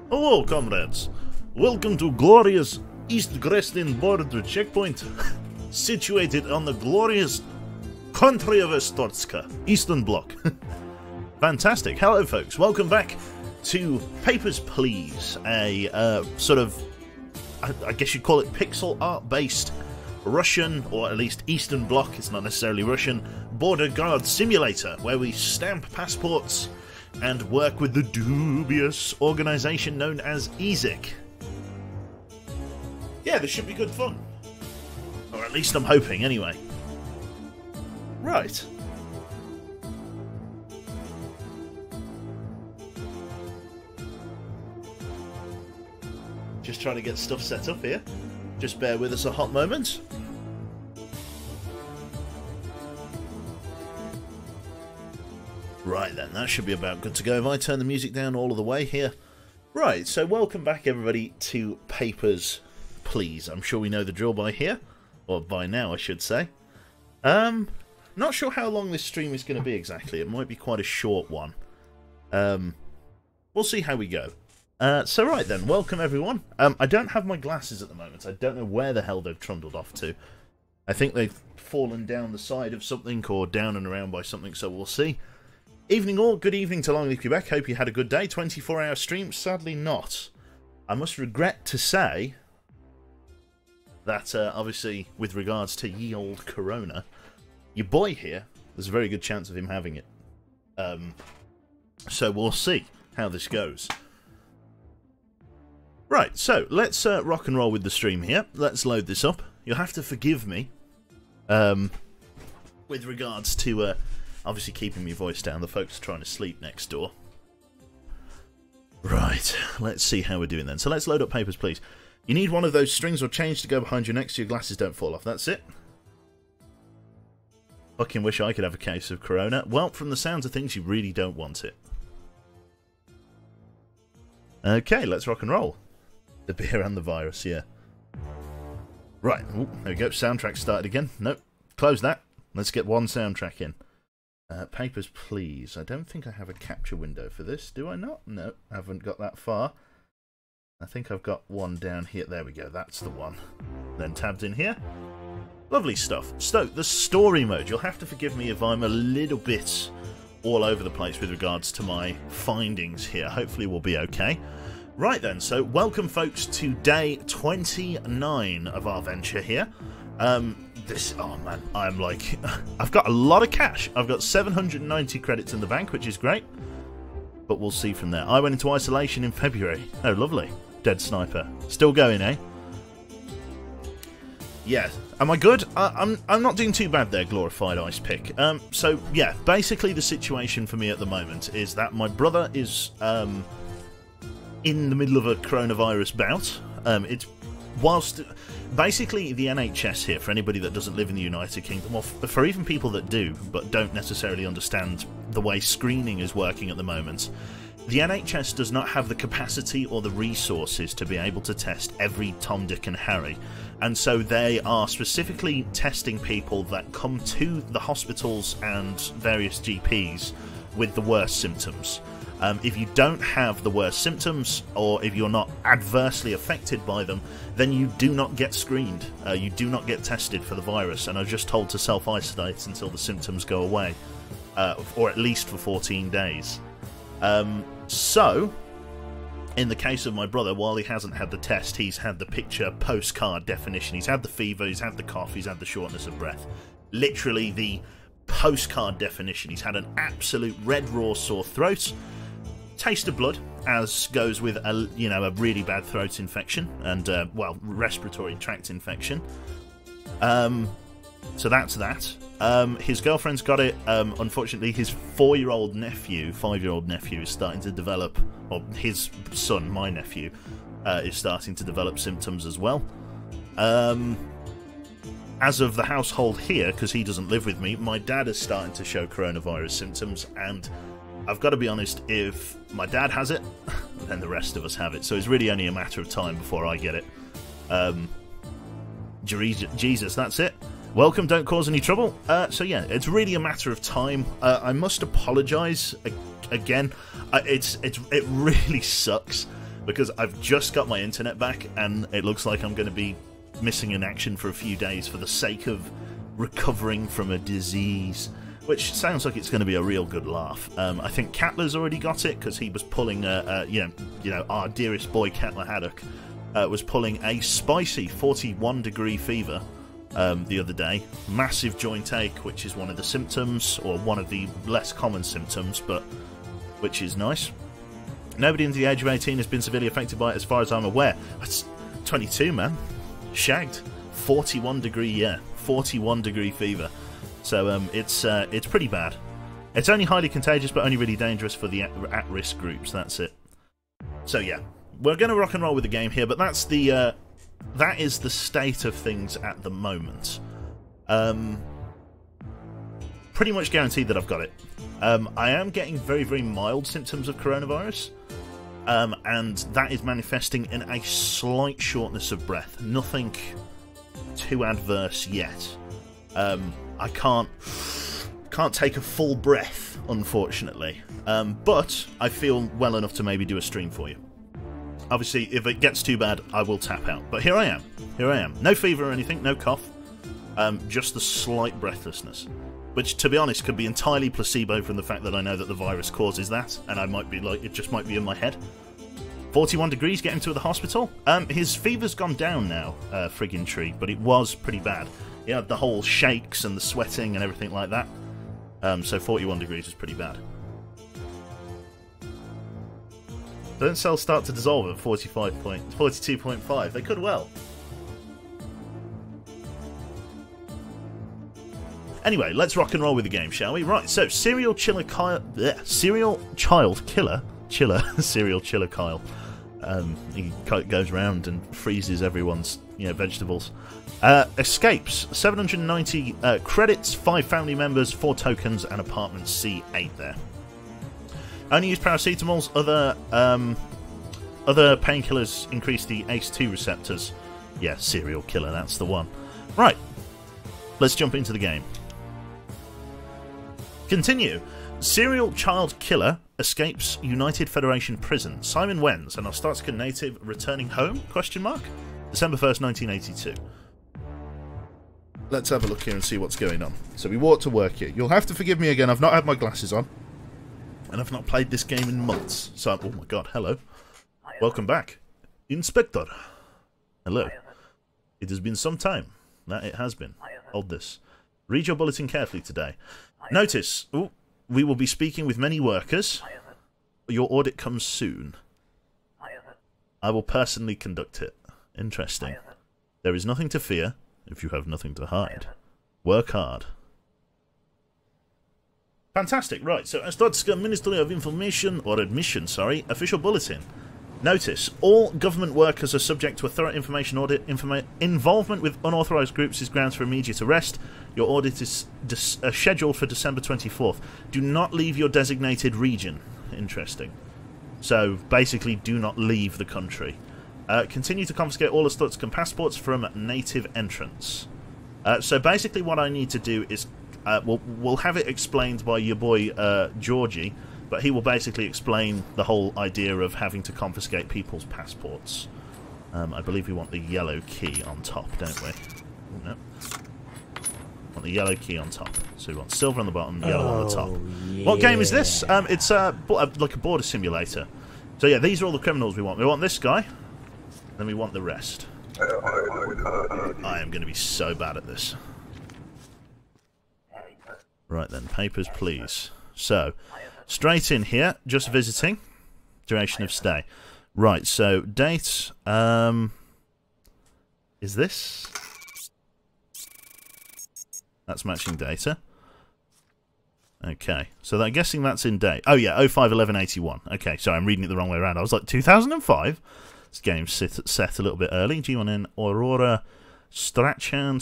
Hello, comrades. Welcome to glorious East Grestin border checkpoint, situated on the glorious country of Estortska, Eastern Bloc. Fantastic. Hello, folks. Welcome back to Papers, Please, a sort of, I guess you'd call it pixel art-based Russian, or at least Eastern Bloc, it's not necessarily Russian, border guard simulator, where we stamp passports and work with the dubious organisation known as EZIC. Yeah, this should be good fun. Or at least I'm hoping, anyway. Right. Just trying to get stuff set up here. Just bear with us a hot moment. Right then, that should be about good to go. If I turn the music down all of the way here. Right, so welcome back everybody to Papers, Please. I'm sure we know the drill by here. Or by now, I should say. Not sure how long this stream is going to be exactly. It might be quite a short one. We'll see how we go. So right then, welcome everyone. I don't have my glasses at the moment. I don't know where the hell they've trundled off to. I think they've fallen down the side of something or down and around by something, so we'll see. Evening all, good evening to Long Live Quebec. Hope you had a good day. 24-hour stream? Sadly not. I must regret to say that, obviously, with regards to ye old Corona, your boy here, there's a very good chance of him having it. So we'll see how this goes. Right, so let's rock and roll with the stream here. Let's load this up. You'll have to forgive me with regards to obviously keeping my voice down. The folks are trying to sleep next door. Right, let's see how we're doing then. So let's load up Papers, Please. You need one of those strings or chains to go behind your neck so your glasses don't fall off. That's it. Fucking wish I could have a case of Corona. Well, from the sounds of things, you really don't want it. Okay, let's rock and roll. The beer and the virus, yeah. Right, ooh, there we go. Soundtrack started again. Nope, close that. Let's get one soundtrack in. Papers, Please. I don't think I have a capture window for this. Do I not? No, I haven't got that far. I think I've got one down here. There we go, that's the one. Then tabbed in here. Lovely stuff. So, the story mode. You'll have to forgive me if I'm a little bit all over the place with regards to my findings here. Hopefully we'll be okay. Right then, so welcome folks to day 29 of our venture here. Oh man, I'm like, I've got a lot of cash. I've got 790 credits in the bank, which is great. But we'll see from there. I went into isolation in February. Oh, lovely. Dead sniper. Still going, eh? Yeah. Am I good? I'm not doing too bad there, glorified ice pick. So, yeah, basically the situation for me at the moment is that my brother is in the middle of a coronavirus bout. It's whilst basically the NHS here, for anybody that doesn't live in the United Kingdom, or for even people that do but don't necessarily understand the way screening is working at the moment, the NHS does not have the capacity or the resources to be able to test every Tom, Dick and Harry, and so they are specifically testing people that come to the hospitals and various GPs with the worst symptoms. If you don't have the worst symptoms, or if you're not adversely affected by them, then you do not get screened. You do not get tested for the virus, and are just told to self-isolate until the symptoms go away, or at least for 14 days. So, in the case of my brother, while he hasn't had the test, he's had the picture postcard definition. He's had the fever, he's had the cough, he's had the shortness of breath. Literally the postcard definition. He's had an absolute red raw sore throat, taste of blood, as goes with a really bad throat infection and well, respiratory tract infection. So that's that. His girlfriend's got it. Unfortunately, his 5-year-old nephew is starting to develop, or his son, my nephew, is starting to develop symptoms as well. As of the household here, because he doesn't live with me, my dad is starting to show coronavirus symptoms, and I've got to be honest, if my dad has it, then the rest of us have it. So it's really only a matter of time before I get it. Jesus, that's it. Welcome, don't cause any trouble. So yeah, it's really a matter of time. I must apologise again. It really sucks because I've just got my internet back, and it looks like I'm going to be missing in action for a few days for the sake of recovering from a disease, which sounds like it's going to be a real good laugh. I think Catler's already got it because he was pulling, you know, our dearest boy Catler Haddock was pulling a spicy 41-degree fever the other day. Massive joint ache, which is one of the symptoms, or one of the less common symptoms, but which is nice. Nobody under the age of 18 has been severely affected by it, as far as I'm aware. That's 22, man. Shagged. 41-degree, yeah. 41-degree fever. So it's pretty bad. It's only highly contagious, but only really dangerous for the at-risk groups. That's it. So yeah, we're going to rock and roll with the game here, but that's the that is the state of things at the moment. Pretty much guaranteed that I've got it. I am getting very, very mild symptoms of coronavirus, and that is manifesting in a slight shortness of breath. Nothing too adverse yet. I can't take a full breath, unfortunately. But I feel well enough to maybe do a stream for you. Obviously, if it gets too bad, I will tap out. But here I am. Here I am. No fever or anything, no cough. Just the slight breathlessness. Which, to be honest, could be entirely placebo from the fact that I know that the virus causes that, and I might be like, it just might be in my head. 41 degrees, get him to the hospital. His fever's gone down now, friggin' tree, but it was pretty bad. He had the whole shakes and the sweating and everything like that. So 41 degrees is pretty bad. Don't cells start to dissolve at 42.5? They could well. Anyway, let's rock and roll with the game, shall we? Right, so serial child killer, serial chiller Kyle. He goes around and freezes everyone's, vegetables. Escapes 790 credits, 5 family members, 4 tokens, and apartment C8 there. Only use paracetamols. Other painkillers increase the ACE2 receptors. Yeah, serial killer, that's the one. Right, let's jump into the game. Continue. Serial child killer escapes United Federation prison. Simon Wenz, an Ostarska native returning home? December 1st, 1982. Let's have a look here and see what's going on. So we walk to work here. You'll have to forgive me again. I've not had my glasses on, and I've not played this game in months. So, oh my god, hello. Welcome back. Inspector. Hello. It has been some time. That it has been. Hold this. Read your bulletin carefully today. Notice, we will be speaking with many workers. Your audit comes soon. I will personally conduct it. Interesting. There is nothing to fear if you have nothing to hide. Work hard. Fantastic, right, so Ostarska Ministry of Information, or Admission, sorry, official bulletin. Notice, all government workers are subject to a thorough information audit. Involvement with unauthorised groups is grounds for immediate arrest. Your audit is scheduled for December 24th. Do not leave your designated region. Interesting. So, basically, do not leave the country. Continue to confiscate all Ostarska passports from native entrants. So, basically, what I need to do is... we'll have it explained by your boy, Georgie, but he will basically explain the whole idea of having to confiscate people's passports. I believe we want the yellow key on top, don't we? No. Want the yellow key on top. So we want silver on the bottom, yellow on the top. Yeah. What game is this? It's like a border simulator. So yeah, these are all the criminals we want. We want this guy, then we want the rest. I am going to be so bad at this. Right then, papers please. So, straight in here, just visiting. Duration of stay. Right, so date, is this? That's matching data. Okay, so I'm guessing that's in date. Oh yeah, 05/11/81. Okay, sorry, I'm reading it the wrong way around. I was like, 2005? This game's set a little bit early. G1N Aurora Strachan,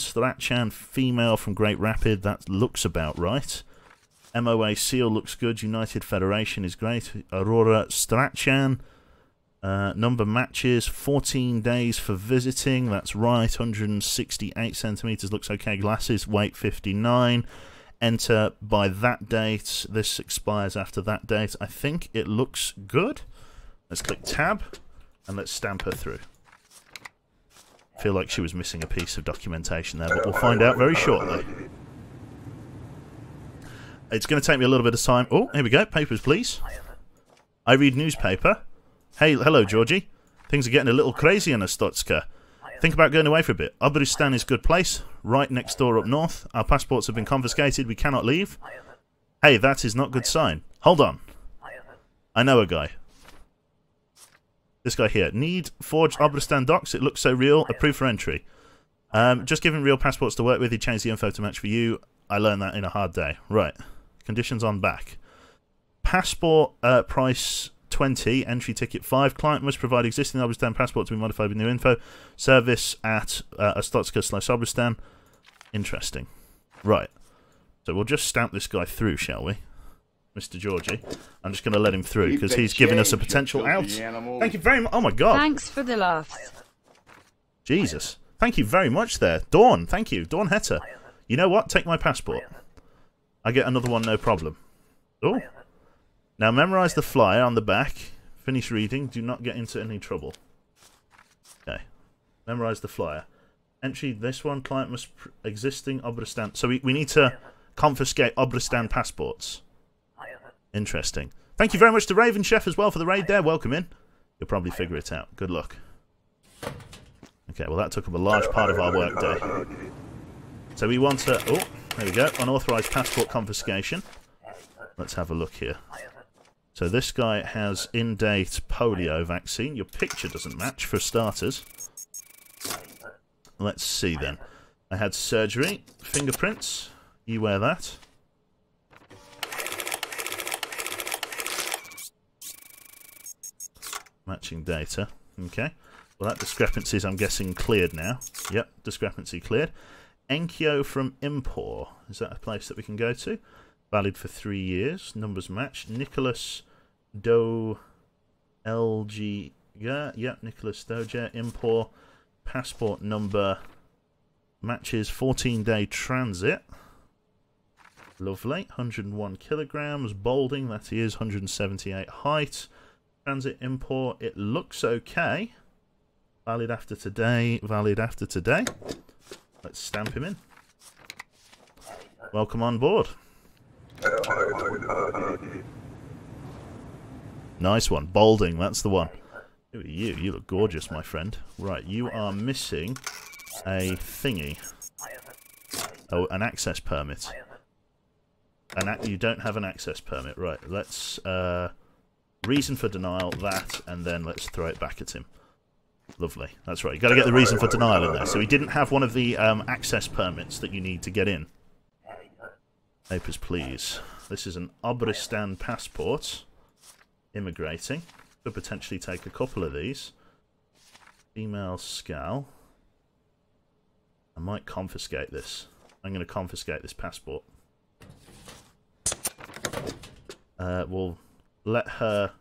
female from Great Rapid. That looks about right. MOA Seal looks good. United Federation is great. Aurora Strachan. Number matches, 14 days for visiting. That's right. 168 centimeters. Looks okay. Glasses, weight 59. Enter by that date. This expires after that date. I think it looks good. Let's click tab. And let's stamp her through. Feel like she was missing a piece of documentation there, but we'll find out very shortly. It's going to take me a little bit of time. Oh, here we go. Papers, please. I read newspaper. Hey, hello, Georgie. Things are getting a little crazy in Ostotska. Think about going away for a bit. Obristan is a good place. Right next door up north. Our passports have been confiscated. We cannot leave. Hey, that is not good sign. Hold on. I know a guy. This guy here. Need forged Obristan docs. It looks so real. Approved for entry. Just giving real passports to work with. He changed the info to match for you. I learned that in a hard day. Right. Conditions on back. Passport price 20. Entry ticket 5. Client must provide existing Obristan passport to be modified with new info. Service at Ostotska/Obristan. Interesting. Right. So we'll just stamp this guy through, shall we? Mr. Georgie. I'm just going to let him through because he's giving us a potential out. Thank you very much. Oh my god. Thanks for the laughs. Jesus. Thank you very much there. Dawn, thank you. Dawn Hetter. You know what? Take my passport. I get another one, no problem. Oh. Now memorize the flyer on the back. Finish reading. Do not get into any trouble. Okay. Memorize the flyer. Entry this one. Client must existing Obristan. So we need to confiscate Obristan passports. Interesting. Thank you very much to Raven Chef as well for the raid there. Welcome in. You'll probably figure it out. Good luck. Okay, well that took up a large part of our workday. So we want to... Oh, there we go. Unauthorized passport confiscation. Let's have a look here. So this guy has in-date polio vaccine. Your picture doesn't match, for starters. Let's see then. I had surgery. Fingerprints. You wear that. Matching data. Okay. Well, that discrepancy is, I'm guessing, cleared now. Yep, discrepancy cleared. Enkyo from Impor. Is that a place that we can go to? Valid for 3 years. Numbers match. Nicholas Do LG. Yeah, Nicholas Doja. Impor. Passport number matches 14-day transit. Lovely. 101 kilograms. Balding, that he is. 178 height. Transit import, it looks okay. Valid after today, valid after today. Let's stamp him in. Welcome on board. Nice one. Balding, that's the one. Who are you? You look gorgeous, my friend. Right, you are missing a thingy. Oh, an access permit. You don't have an access permit. Right, let's... reason for denial, that, and then let's throw it back at him. Lovely. That's right. You've got to get the reason for denial in there. So he didn't have one of the access permits that you need to get in. Papers, please. This is an Obristan passport. Immigrating. Could potentially take a couple of these. Female Scal. I might confiscate this. I'm going to confiscate this passport. We'll... let her...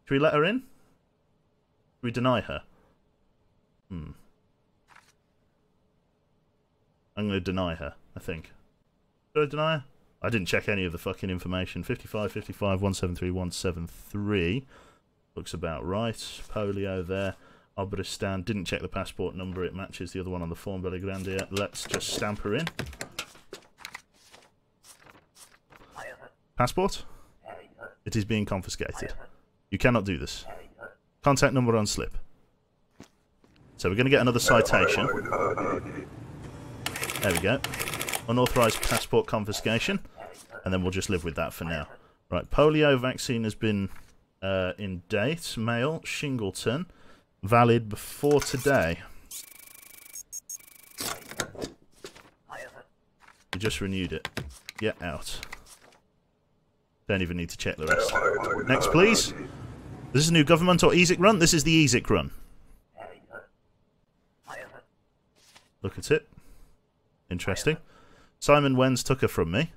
Should we let her in? Should we deny her? I'm going to deny her, I think. Should I deny her? I didn't check any of the fucking information. 55, 55, 173, 173. Looks about right. Polio there. Obristan. Didn't check the passport number. It matches the other one on the form. Belly Grandia. Let's just stamp her in. Passport? It is being confiscated. You cannot do this. Contact number on slip. So we're going to get another citation. There we go. Unauthorized passport confiscation. And then we'll just live with that for now. Right, polio vaccine has been in date. Male, Shingleton. Valid before today. We just renewed it. Get out. Don't even need to check the rest. Next, please. This is a new government or EZIC run? This is the EZIC run. Look at it. Interesting. Simon Wenz took her from me.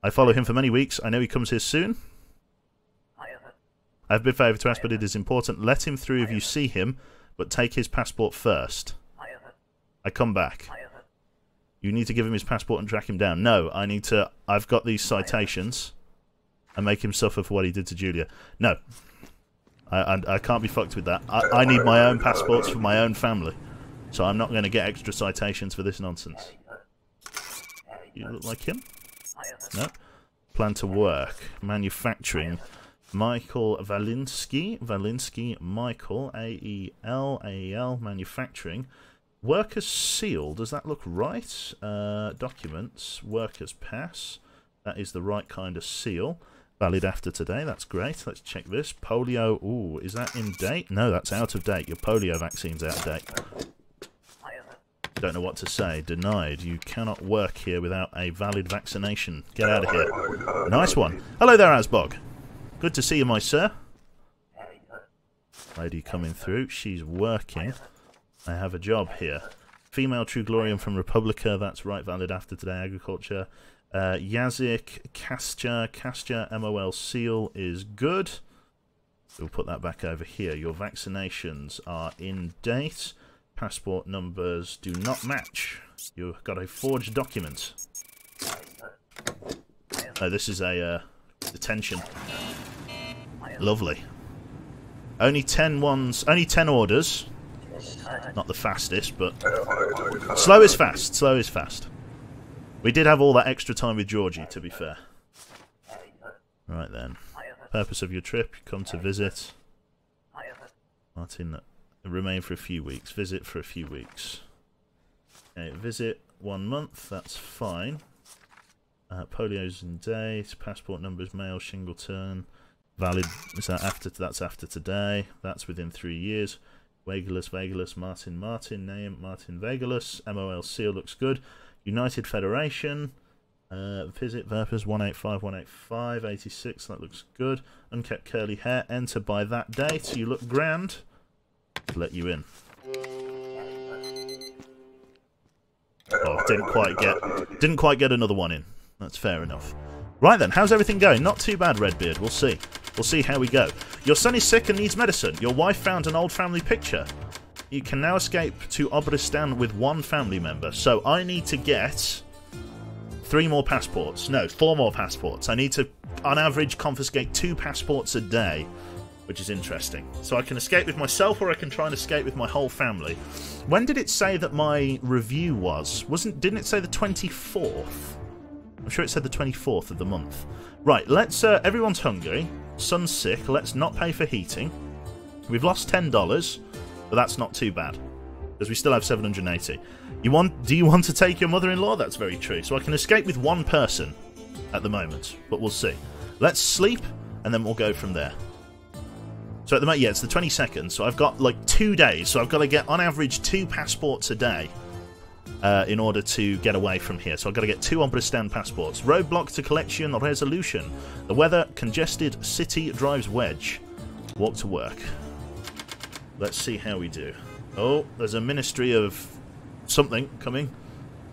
I follow him for many weeks. I know he comes here soon. I have a big favour to ask, but it is important. Let him through if you see him, but take his passport first. I come back. You need to give him his passport and track him down. No, I need to... I've got these citations and make him suffer for what he did to Julia. No. I can't be fucked with that. I need my own passports for my own family. So I'm not going to get extra citations for this nonsense. You look like him? No? Plan to work. Manufacturing. Michael Valinsky, Michael, A-E-L, manufacturing. Workers seal, does that look right? Documents, workers pass. That is the right kind of seal. Valid after today, that's great. Let's check this. Polio, ooh, is that in date? No, that's out of date. Your polio vaccine's out of date. Don't know what to say. Denied. You cannot work here without a valid vaccination. Get out of here. Nice one. Hello there, Asbog. Good to see you, my sir. Lady coming through. She's working. I have a job here. Female True Glorian from Republica. That's right. Valid after today. Agriculture. Yazik. Castia. MOL seal is good. We'll put that back over here. Your vaccinations are in date. Passport numbers do not match. You've got a forged document. Oh, this is a detention. Lovely. Only 10 orders. Not the fastest, but slow is fast. Slow is fast. We did have all that extra time with Georgie, to be fair. Right then. Purpose of your trip, come to visit. Martin, remain for a few weeks. Visit for a few weeks. Okay, visit 1 month, that's fine. Polio's in date. Passport numbers, male, Shingleton. Valid, is that after? That's after today. That's within 3 years. Vagalus, Martin, name, Martin Vagalus. MOL seal looks good. United Federation. Visit purpose 185, 86, that looks good. Unkept curly hair, enter by that date. You look grand. Let you in. Oh, didn't quite get another one in. That's fair enough. Right then, how's everything going? Not too bad, Redbeard. We'll see. We'll see how we go. Your son is sick and needs medicine. Your wife found an old family picture. You can now escape to Obristan with 1 family member. So I need to get 3 more passports. No, 4 more passports. I need to, on average, confiscate 2 passports a day, which is interesting. So I can escape with myself, or I can try and escape with my whole family. When did it say that my review was? Didn't it say the 24th? I'm sure it said the 24th of the month. Right, let's, everyone's hungry. Son's sick. Let's not pay for heating. We've lost $10, but that's not too bad, because we still have 780. Do you want to take your mother-in-law? That's very true. So I can escape with 1 person at the moment, but we'll see. Let's sleep, and then we'll go from there. So at the moment, yeah, it's the 22nd, so I've got like 2 days, so I've got to get, on average, 2 passports a day in order to get away from here. So I've got to get 2 Obristan passports. Roadblock to collection resolution. The weather, congested, city drives wedge. Walk to work. Let's see how we do. Oh, there's a ministry of something coming.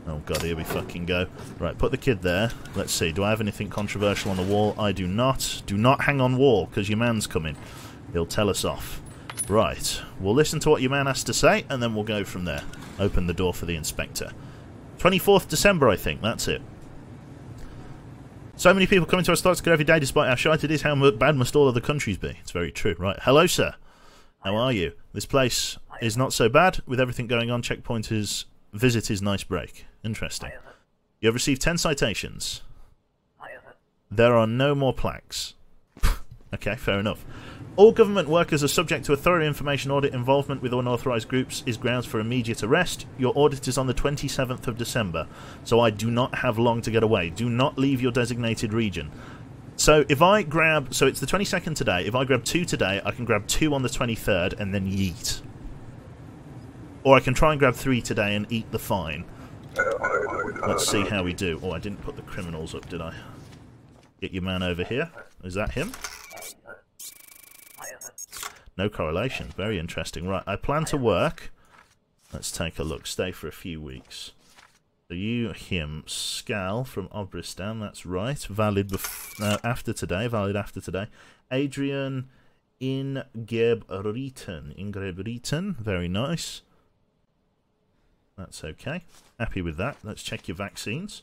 Oh god, here we fucking go. Right, put the kid there. Let's see, do I have anything controversial on the wall? I do not. Do not hang on wall, because your man's coming. He'll tell us off. Right, we'll listen to what your man has to say, and then we'll go from there. Open the door for the inspector. 24th December, I think, that's it. So many people coming to our stocks every day, despite how shite it is. How bad must all other countries be? It's very true. Right, hello, sir. How are you? This place is not so bad with everything going on. Checkpoint is... Visit is nice break. Interesting. You have received 10 citations. There are no more plaques. Okay, fair enough. All government workers are subject to a thorough information audit. Involvement with unauthorised groups is grounds for immediate arrest. Your audit is on the 27th of December, so I do not have long to get away. Do not leave your designated region. So if I grab... So it's the 22nd today. If I grab 2 today, I can grab 2 on the 23rd and then yeet. Or I can try and grab 3 today and eat the fine. Let's see how we do. Oh, I didn't put the criminals up, did I? Get your man over here. Is that him? No correlation. Very interesting. Right, I plan to work. Let's take a look. Stay for a few weeks. So you, him, Scal from Obristan. That's right. Valid after today. Valid after today. Adrian Ingrebreton. Very nice. That's okay. Happy with that. Let's check your vaccines.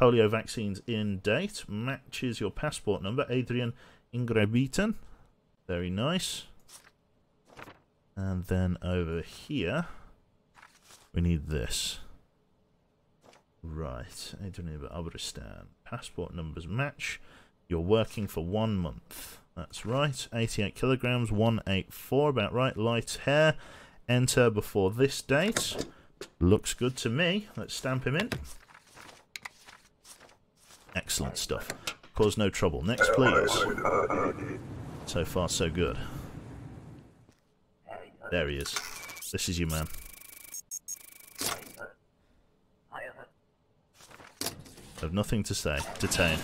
Polio vaccines in date. Matches your passport number. Adrian Ingrebreton. Very nice. And then over here, we need this. Right, Abristan. Passport numbers match. You're working for 1 month. That's right. 88 kilograms, 184, about right. Light hair. Enter before this date. Looks good to me. Let's stamp him in. Excellent stuff. Cause no trouble. Next, please. So far, so good. There he is. This is you, man. I have nothing to say. Detain.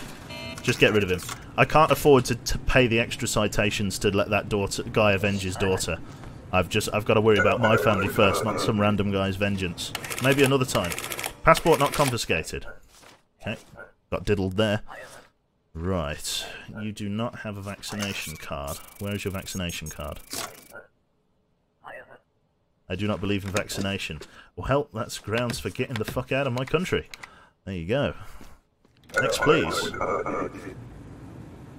Just get rid of him. I can't afford to pay the extra citations to let that guy avenge his daughter. I've got to worry about my family first, not some random guy's vengeance. Maybe another time. Passport not confiscated. Okay. Got diddled there. Right. You do not have a vaccination card. Where is your vaccination card? I do not believe in vaccination. Well, that's grounds for getting the fuck out of my country. There you go. Next, please.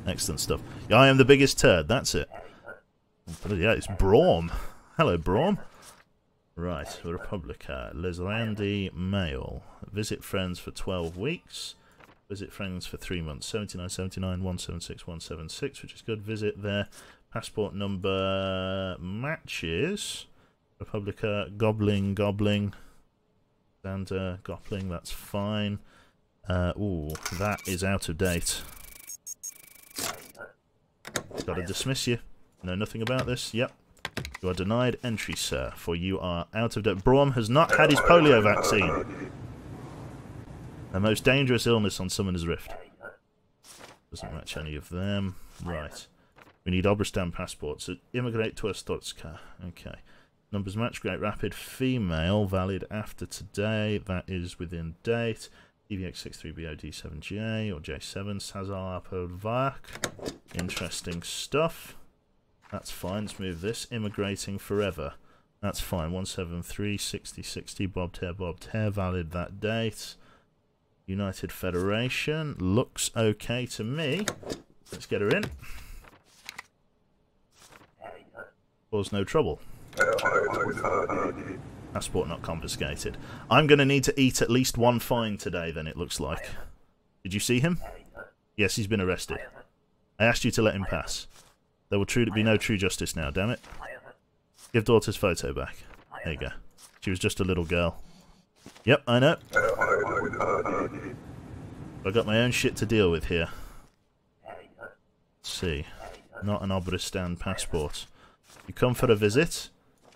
Excellent stuff. I am the biggest turd. That's it. Yeah, it's Braum. Hello, Braum. Right, Republica. Leslandi Mail. Visit friends for 12 weeks. Visit friends for 3 months. 7979 176 176, which is good. Visit their passport number matches. Republica, Gobbling, Xander, Gopling, that's fine. Ooh, that is out of date. Gotta dismiss you. Know nothing about this. Yep. You are denied entry, sir, for you are out of date. Braum has not had his polio vaccine. The most dangerous illness on Summoner's Rift. Doesn't match any of them. Right. We need Obristan passports. So immigrate to Estotska. Okay. Numbers match. Great Rapid. Female. Valid after today. That is within date. EVX63BOD7J or J7. Sazar Podvark. Interesting stuff. That's fine. Let's move this. Immigrating forever. That's fine. 173 60 60. Bobbed hair. Valid that date. United Federation. Looks okay to me. Let's get her in. Cause no trouble. Passport not confiscated. I'm going to need to eat at least one fine today, then, it looks like. Did you see him? Yes, he's been arrested. I asked you to let him pass. There will be no true justice now, damn it. Give daughter's photo back. There you go. She was just a little girl. Yep, I know. I've got my own shit to deal with here. Let's see. Not an Obristan passport. You come for a visit.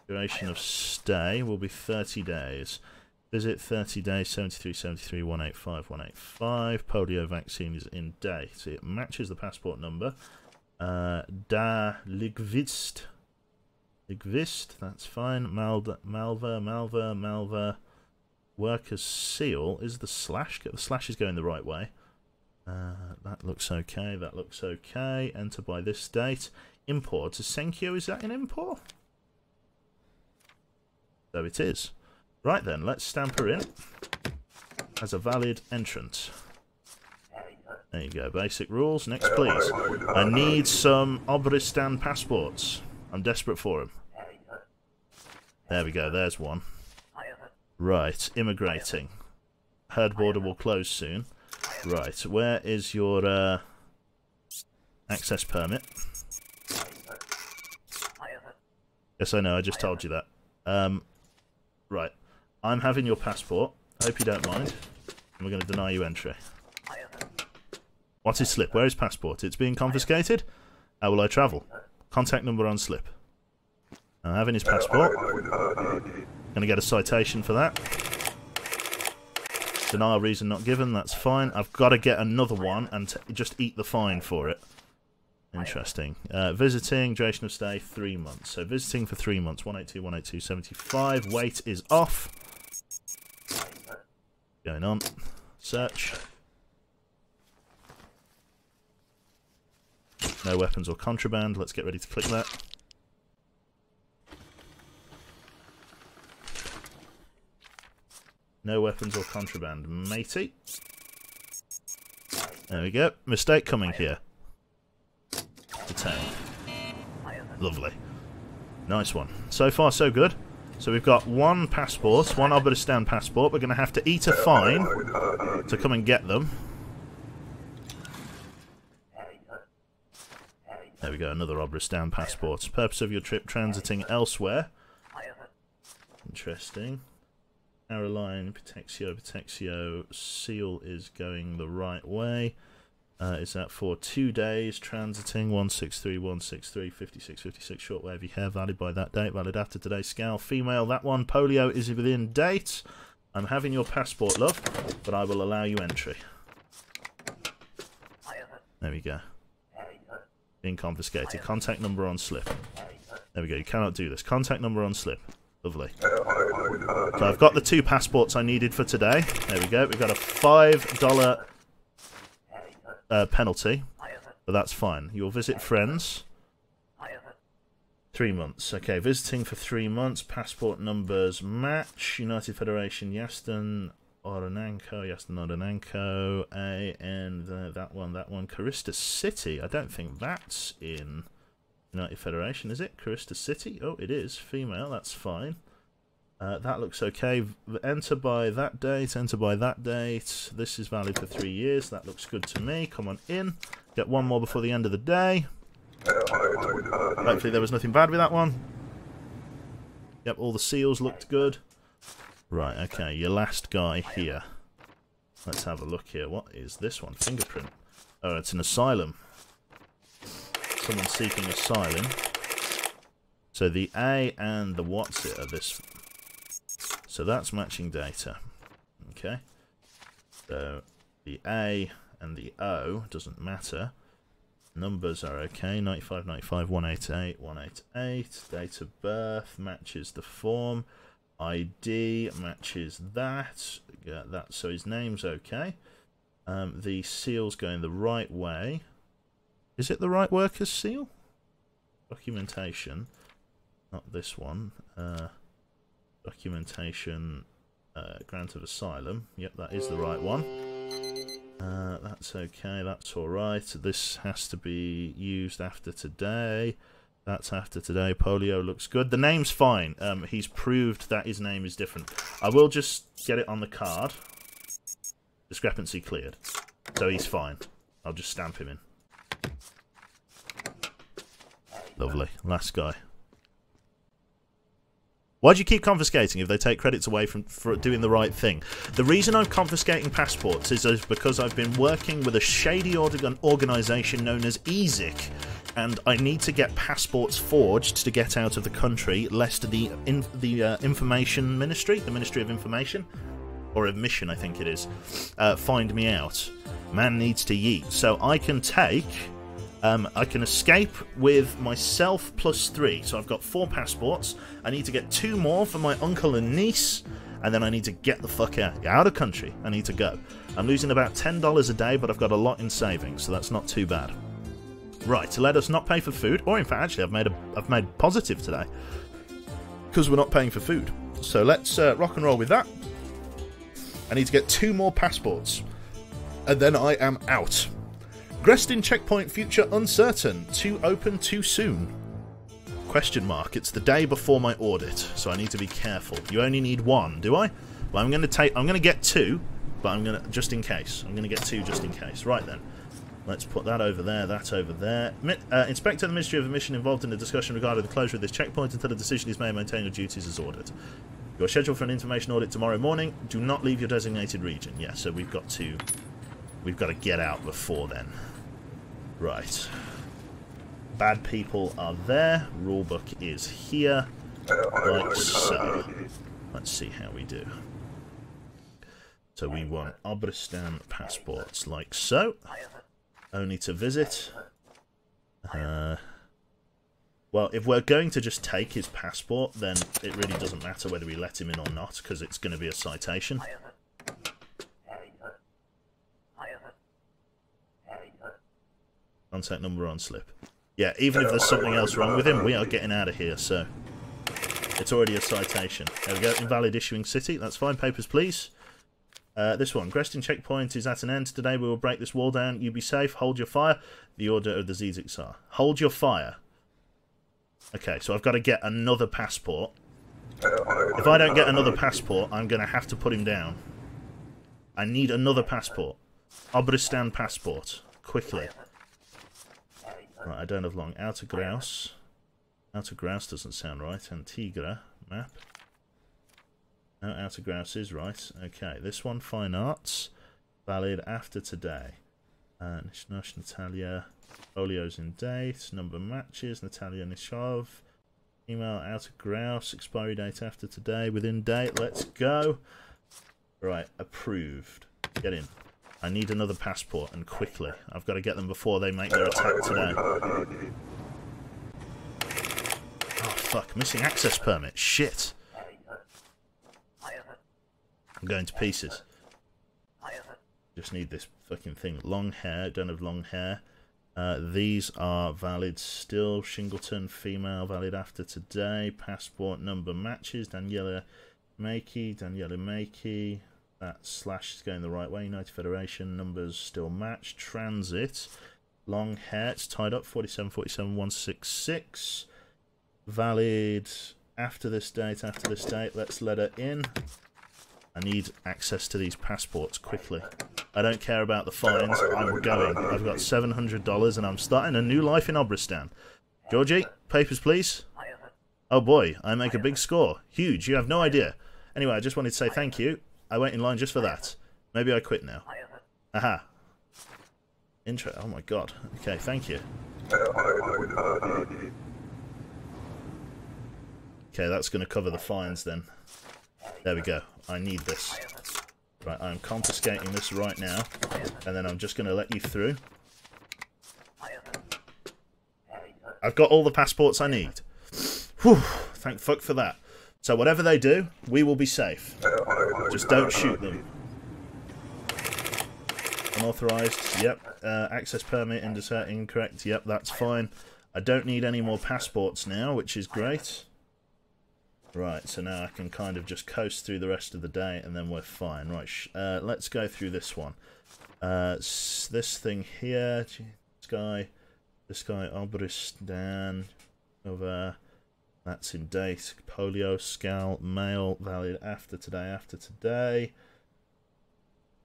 Duration of stay will be 30 days. Visit 30 days, 73, 73, 185, 185. Polio vaccine is in date. It matches the passport number. Da Ligvist. Ligvist, that's fine. Malva. Workers seal. Is the slash? The slash is going the right way. That looks okay. That looks okay. Enter by this date. Import to Senkyo. Is that an import? So it is. Right then, let's stamp her in as a valid entrant. There you go. Basic rules. Next, please. I need some Obristan passports. I'm desperate for them. There we go. There's one. Right. Immigrating. Herd border will close soon. Right. Where is your access permit? Yes, I know. I just told you that. Right. I'm having your passport. Hope you don't mind. And we're going to deny you entry. What's his slip? Where is passport? It's being confiscated? How will I travel? Contact number on slip. I'm having his passport. Going to get a citation for that. Denial reason not given. That's fine. I've got to get another one and just eat the fine for it. Interesting. Visiting, duration of stay, 3 months. So visiting for 3 months, 182, 182, 75. Weight is off. Going on. Search. No weapons or contraband. Let's get ready to click that. No weapons or contraband, matey. There we go. Mistake coming here. Detain. Lovely. Nice one. So far, so good. So we've got one passport, one Obristan passport. We're going to have to eat a fine to come and get them. There we go, another Obristan passport. Purpose of your trip, transiting elsewhere. Interesting. Aeroline, Petexio. Seal is going the right way. Is that for 2 days? Transiting 163, 56, shortwave hair, valid by that date, valid after today's scale. Female, that one. Polio is within date. I'm having your passport, love, but I will allow you entry. There we go. Being confiscated. Contact number on slip. There we go. You cannot do this. Contact number on slip. Lovely. So I've got the 2 passports I needed for today. There we go. We've got a $5 penalty, but that's fine. You'll visit friends. 3 months. Okay, visiting for 3 months. Passport numbers match. United Federation, Yaston Oronanko, and that one. Carista City. I don't think that's in United Federation, is it? Carista City? Oh, it is. Female, that's fine. That looks okay. Enter by that date, This is valid for 3 years. That looks good to me. Come on in. Get one more before the end of the day. Hopefully there was nothing bad with that one. Yep, all the seals looked good. Right, okay, your last guy here. Let's have a look here. What is this one? Fingerprint. Oh, it's an asylum. Someone seeking asylum. So the A and the what's it are this. So that's matching data. Okay. So the A and the O doesn't matter. Numbers are okay. 95, 95, 188, 188. Date of birth matches the form. ID matches that. Yeah, that. So his name's okay. The seal's going the right way. Is it the right worker's seal? Documentation. Not this one. Documentation. Grant of asylum. Yep, that is the right one. That's okay. That's alright. This has to be used after today. That's after today. Polio looks good. The name's fine. He's proved that his name is different. I will just get it on the card. Discrepancy cleared. So he's fine. I'll just stamp him in. Lovely. Last guy. Why do you keep confiscating if they take credits away for doing the right thing? The reason I'm confiscating passports is because I've been working with a shady organisation known as EZIC, and I need to get passports forged to get out of the country, lest the Information Ministry, the Ministry of Information, or Admission I think it is, find me out. Man needs to yeet. So I can take... I can escape with myself plus 3. So I've got 4 passports. I need to get 2 more for my uncle and niece. And then I need to get the fuck out of country. I need to go. I'm losing about $10 a day, but I've got a lot in savings, so that's not too bad. Right, to let us not pay for food. Or in fact, actually, I've made positive today. Because we're not paying for food. So let's rock and roll with that. I need to get 2 more passports. And then I am out. Grestin checkpoint future uncertain. To open too soon? Question mark. It's the day before my audit, so I need to be careful. You only need 1, do I? Well, I'm going to get 2, but I'm going to just in case. I'm going to get 2 just in case. Right then. Let's put that over there, that over there. Inspector of the Ministry of Admission involved in a discussion regarding the closure of this checkpoint until a decision is made. Maintain your duties as ordered. You're scheduled for an information audit tomorrow morning. Do not leave your designated region. Yeah, so we've got to get out before then. Right. Bad people are there. Rulebook is here. Like so. Let's see how we do. So we want Obristan passports like so. Only to visit. Well, if we're going to just take his passport, then it really doesn't matter whether we let him in or not, because it's going to be a citation. Contact number on slip. Yeah, even if there's something else wrong with him, we are getting out of here, so... It's already a citation. There we go, invalid issuing city. That's fine. Papers, please. This one. Grestin checkpoint is at an end. Today we will break this wall down. You be safe. Hold your fire. The order of the Zizix are. Hold your fire. Okay, so I've got to get another passport. If I don't get another passport, I'm going to have to put him down. I need another passport. Obristan passport. Quickly. Right, I don't have long. Outer Grouse. Outer Grouse doesn't sound right. Antigua. Map. No, Outer Grouse is right. Okay, this one, Fine Arts. Valid after today. Nishnosh, Natalia. Folio's in date. Number matches. Natalia Nishov. Email Outer Grouse. Expiry date after today. Within date. Let's go. Right, approved. Get in. I need another passport, and quickly. I've got to get them before they make their attack today. Oh, fuck. Missing access permit. Shit. I'm going to pieces. Just need this fucking thing. Long hair. Don't have long hair. These are valid still. Shingleton, female, valid after today. Passport number matches. Daniela Makey. That slash is going the right way. United Federation numbers still match. Transit. Long hair. It's tied up. 47-166. Valid after this date. Let's let her in. I need access to these passports quickly. I don't care about the fines. I'm going. I've got $700 and I'm starting a new life in Obristan. Georgie, papers please. Oh boy, I make a big score. Huge. You have no idea. Anyway, I just wanted to say thank you. I wait in line just for that. Maybe I quit now. Aha. Intro. Oh my god. Okay, thank you. Okay, that's going to cover the fines then. There we go. I need this. Right, I'm confiscating this right now. And then I'm just going to let you through. I've got all the passports I need. Whew, thank fuck for that. So whatever they do, we will be safe. Just don't shoot them. Unauthorized, yep. Access permit, incorrect, yep, that's fine. I don't need any more passports now, which is great. Right, so now I can kind of just coast through the rest of the day and then we're fine. Right, let's go through this one. This thing here, this guy, Obristan, over... That's in date. Polio, Scal, male, valid after today.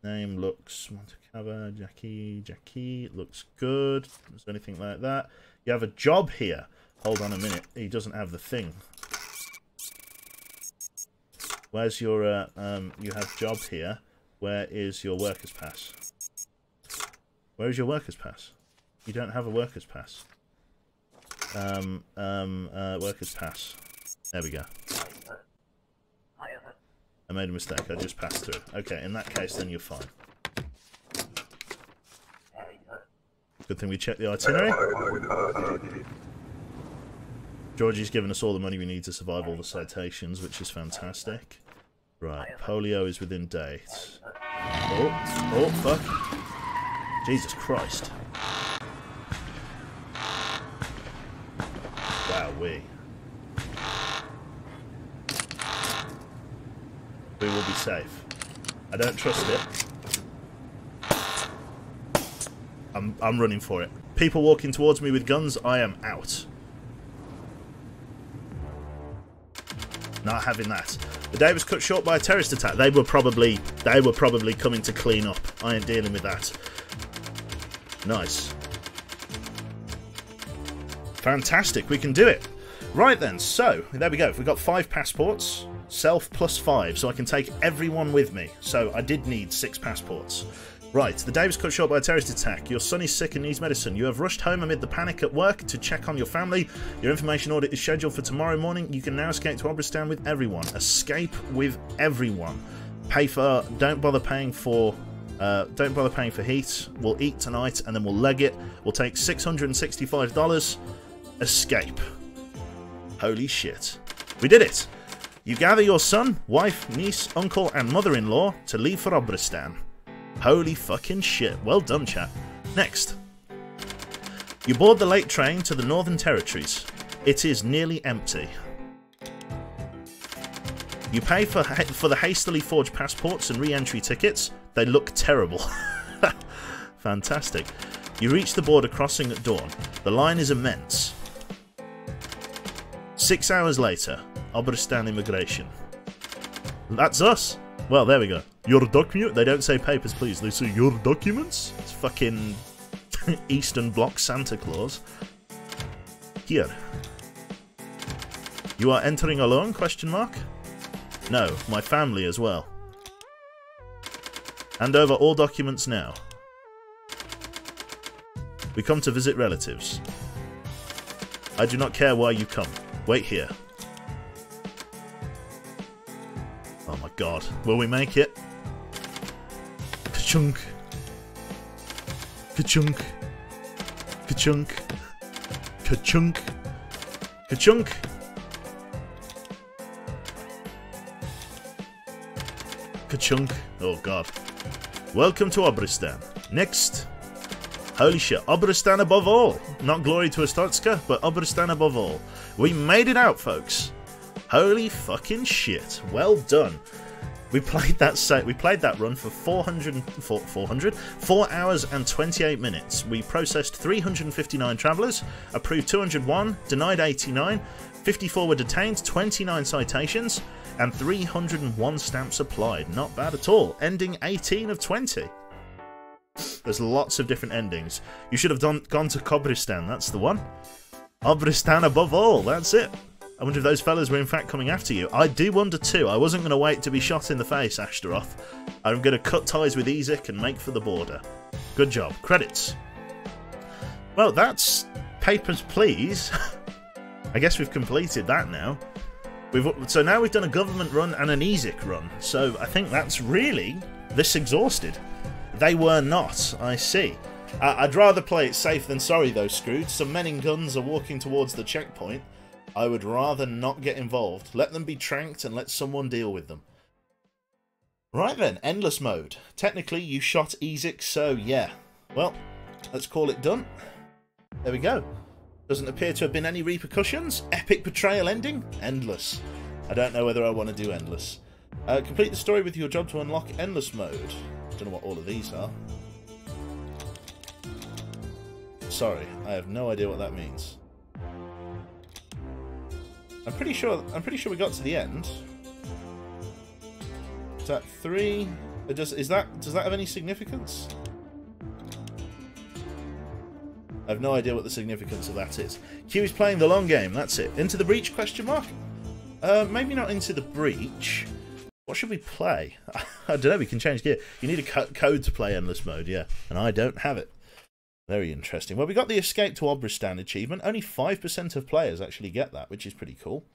Name looks Montecava, Jackie, looks good. Is there anything like that? You have a job here. Hold on a minute. He doesn't have the thing. Where's your, you have job here. Where is your worker's pass? Where is your worker's pass? You don't have a worker's pass. Worker's pass. There we go. I made a mistake. I just passed through. Okay, in that case, then you're fine. Good thing we checked the itinerary. Georgie's given us all the money we need to survive all the citations, which is fantastic. Right, polio is within date. Oh, fuck. Jesus Christ. Wowee. We will be safe. I don't trust it. I'm running for it. People walking towards me with guns, I am out. Not having that. The day was cut short by a terrorist attack. They were probably coming to clean up. I ain't dealing with that. Nice. Fantastic, we can do it. Right then, so, there we go. We've got 5 passports. Self plus 5, so I can take everyone with me. So I did need 6 passports. Right, the day was cut short by a terrorist attack. Your son is sick and needs medicine. You have rushed home amid the panic at work to check on your family. Your information audit is scheduled for tomorrow morning. You can now escape to Obristan with everyone. Escape with everyone. Pay for... Don't bother paying for heat. We'll eat tonight and then we'll leg it. We'll take $665. Escape. Holy shit. We did it. You gather your son, wife, niece, uncle and mother-in-law to leave for Obristan. Holy fucking shit. Well done, chat. Next. You board the late train to the Northern Territories. It is nearly empty. You pay for the hastily forged passports and re-entry tickets. They look terrible. Fantastic. You reach the border crossing at dawn. The line is immense. 6 hours later, Obristan Immigration. That's us. Well, there we go. Your document? They don't say papers, please. They say your documents? It's fucking Eastern Bloc Santa Claus. Here. You are entering alone? Question mark. No, my family as well. Hand over all documents now. We come to visit relatives. I do not care why you come. Wait here. Oh my god. Will we make it? Ka-chunk. Ka-chunk. Ka-chunk. Ka-chunk. Ka-chunk. Ka-chunk. Oh god. Welcome to Obristan. Next. Holy shit. Obristan above all. Not glory to Ostotska, but Obristan above all. We made it out, folks. Holy fucking shit. Well done. We played that run for 4 hours and 28 minutes. We processed 359 travellers, approved 201, denied 89, 54 were detained, 29 citations, and 301 stamps applied. Not bad at all. Ending 18 of 20. There's lots of different endings. You should have gone to quebRead. That's the one. Obristan above all. That's it. I wonder if those fellas were in fact coming after you. I do wonder too. I wasn't going to wait to be shot in the face, Ashtaroth. I'm going to cut ties with Ezek and make for the border. Good job. Credits. Well, that's papers, please. I guess we've completed that now. So now we've done a government run and an Ezek run. So I think that's really this exhausted. They were not. I see. I'd rather play it safe than sorry, though, Scrooge. Some men in guns are walking towards the checkpoint. I would rather not get involved. Let them be tranked and let someone deal with them. Right then, endless mode. Technically, you shot Ezek, so yeah. Well, let's call it done. There we go. Doesn't appear to have been any repercussions. Epic betrayal ending. Endless. I don't know whether I want to do endless. Complete the story with your job to unlock endless mode. Don't know what all of these are. Sorry, I have no idea what that means. I'm pretty sure we got to the end. Is that 3? Does that have any significance? I have no idea what the significance of that is. Q is playing the long game, that's it. Into the breach, question mark? Maybe not into the breach. What should we play? I don't know, we can change gear. You need a code to play endless mode, yeah. And I don't have it. Very interesting. Well, we got the Escape to Obristan achievement. Only 5% of players actually get that, which is pretty cool.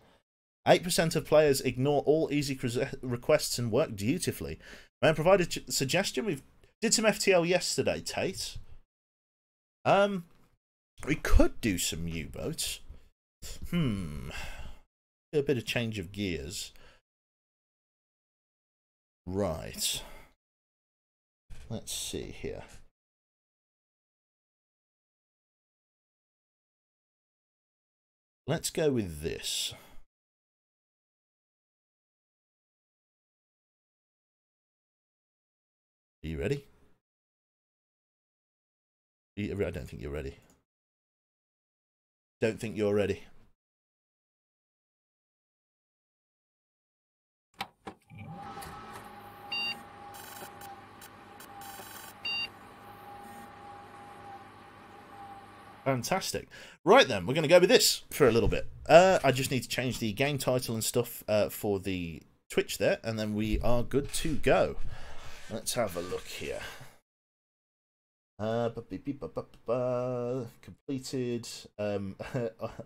8% of players ignore all easy requests and work dutifully. May I provide a suggestion? We did some FTL yesterday, Tate. We could do some U-boats. A bit of change of gears. Right. Let's see here. Let's go with this. Are you ready? I don't think you're ready. Don't think you're ready. Fantastic. Right then, we're going to go with this for a little bit. I just need to change the game title and stuff for the Twitch there, and then we are good to go. Let's have a look here. Completed.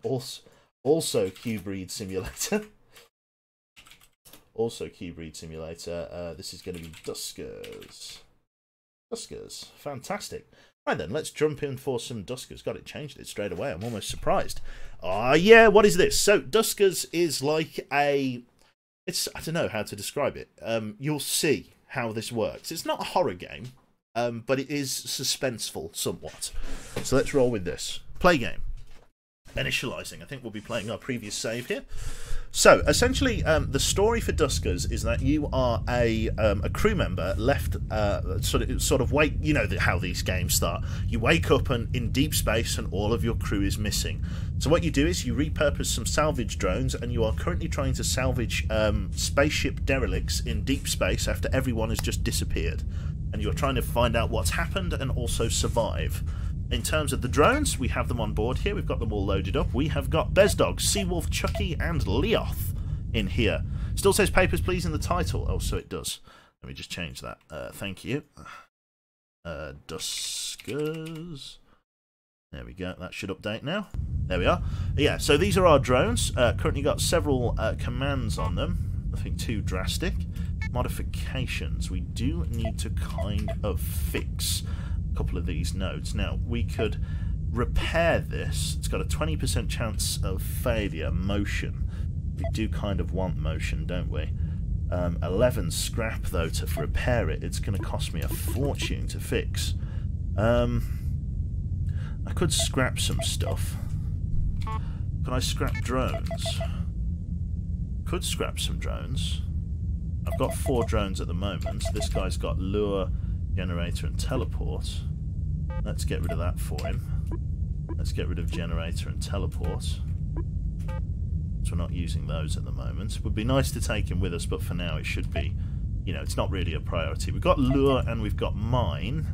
Also quebRead Simulator. Also quebRead Simulator. This is going to be Duskers. Duskers. Fantastic. Right then, let's jump in for some Duskers. God, it changed it straight away. I'm almost surprised. Yeah, what is this? So, Duskers is like a... I don't know how to describe it. You'll see how this works. It's not a horror game, but it is suspenseful somewhat. So let's roll with this. Play game. initializing. I think we'll be playing our previous save here. So essentially, the story for Duskers is that you are a crew member left sort of wake. You know how these games start. You wake up and in deep space, and all of your crew is missing. So what you do is you repurpose some salvage drones, and you are currently trying to salvage spaceship derelicts in deep space after everyone has just disappeared, and you're trying to find out what's happened and also survive. In terms of the drones, we have them on board here. We've got them all loaded up. We have got Bezdog, Seawolf, Chucky, and Leoth in here. Still says papers, please, in the title. Oh, so it does. Let me just change that. Thank you. Duskers. There we go. That should update now. There we are. Yeah, so these are our drones. Currently got several commands on them. Nothing too drastic. Modifications. We do need to kind of fix couple of these nodes. Now, we could repair this. It's got a 20% chance of failure. Motion. We do kind of want motion, don't we? 11 scrap, though, to repair it. It's going to cost me a fortune to fix. I could scrap some stuff. Could I scrap drones? Could scrap some drones. I've got 4 drones at the moment. This guy's got lure, generator and teleport. Let's get rid of that for him. Let's get rid of generator and teleport. So we're not using those at the moment. It would be nice to take him with us, but for now it should be, you know, it's not really a priority. We've got lure and we've got mine,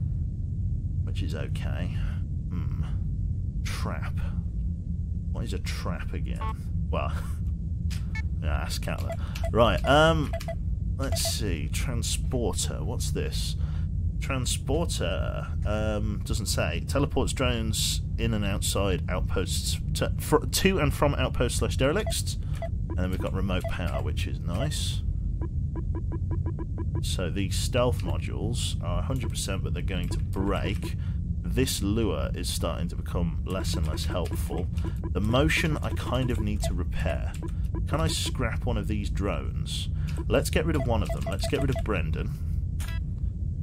which is okay. Trap. What is a trap again? Well, yeah, ask Catler. Right, let's see. Transporter. What's this? Transporter doesn't say. Teleports drones in and outside outposts to and from outposts / derelicts. And then we've got remote power, which is nice. So these stealth modules are 100%, but they're going to break. This lure is starting to become less and less helpful. The motion I kind of need to repair. Can I scrap one of these drones? Let's get rid of one of them. Let's get rid of Brendan.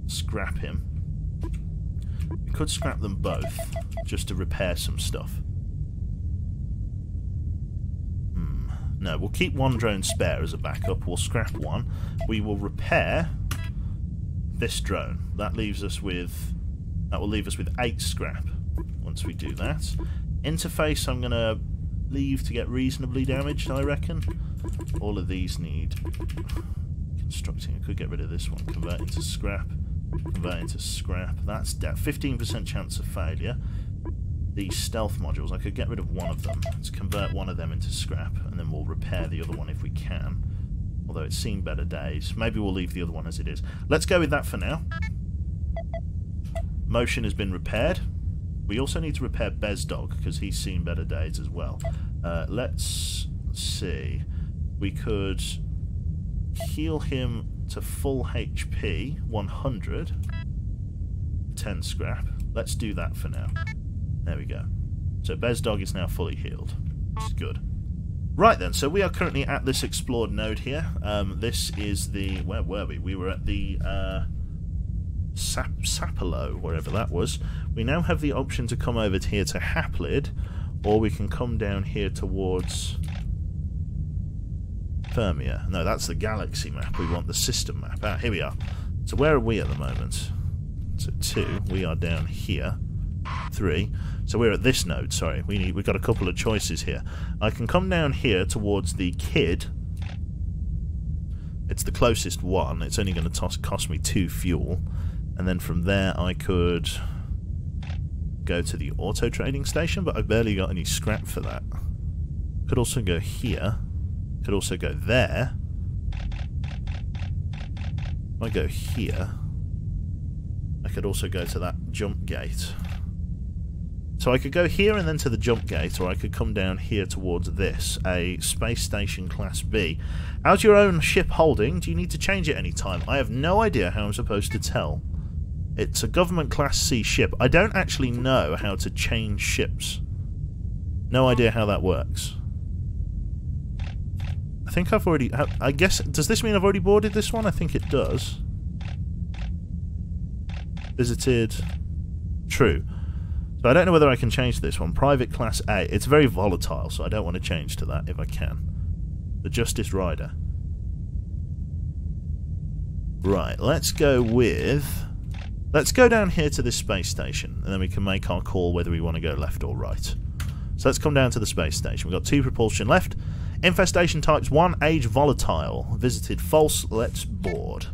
Scrap him. We could scrap them both, just to repair some stuff. No, we'll keep one drone spare as a backup. We'll scrap one. We will repair this drone. That leaves us with... That will leave us with 8 scrap once we do that. Interface I'm going to leave to get reasonably damaged, I reckon. All of these need constructing. I could get rid of this one. Convert into scrap. Convert into scrap. That's 15% chance of failure. These stealth modules, I could get rid of one of them. Let's convert one of them into scrap, and then we'll repair the other one if we can. Although it's seen better days. Maybe we'll leave the other one as it is. Let's go with that for now. Motion has been repaired. We also need to repair Bezdog, because he's seen better days as well. Let's see. We could heal him to full HP, 100. 10 scrap. Let's do that for now. There we go. So Bezdog is now fully healed. Which is good. Right then, so we are currently at this explored node here. This is the... Where were we? We were at the... Sapelo, wherever that was. We now have the option to come over here to Haplid, or we can come down here towards Thermia. No, that's the galaxy map. We want the system map. Ah, here we are. So where are we at the moment? So 2. We are down here. 3. So we're at this node. Sorry, we've got a couple of choices here. I can come down here towards the kid. It's the closest one. It's only going to cost me 2 fuel. And then from there I could go to the auto trading station, but I've barely got any scrap for that. Could also go here. Could also go there. If I go here, I could also go to that jump gate. So I could go here and then to the jump gate, or I could come down here towards this, a space station class B. How's your own ship holding? Do you need to change it any time? I have no idea how I'm supposed to tell. It's a government class C ship. I don't actually know how to change ships. No idea how that works. I think I've already... I guess... Does this mean I've already boarded this one? I think it does. Visited. True. So I don't know whether I can change this one. Private Class A. It's very volatile, so I don't want to change to that if I can. The Justice Rider. Right, let's go with... Let's go down here to this space station, and then we can make our call whether we want to go left or right. So let's come down to the space station. We've got 2 propulsion left. Infestation types 1, age volatile. Visited false, let's board.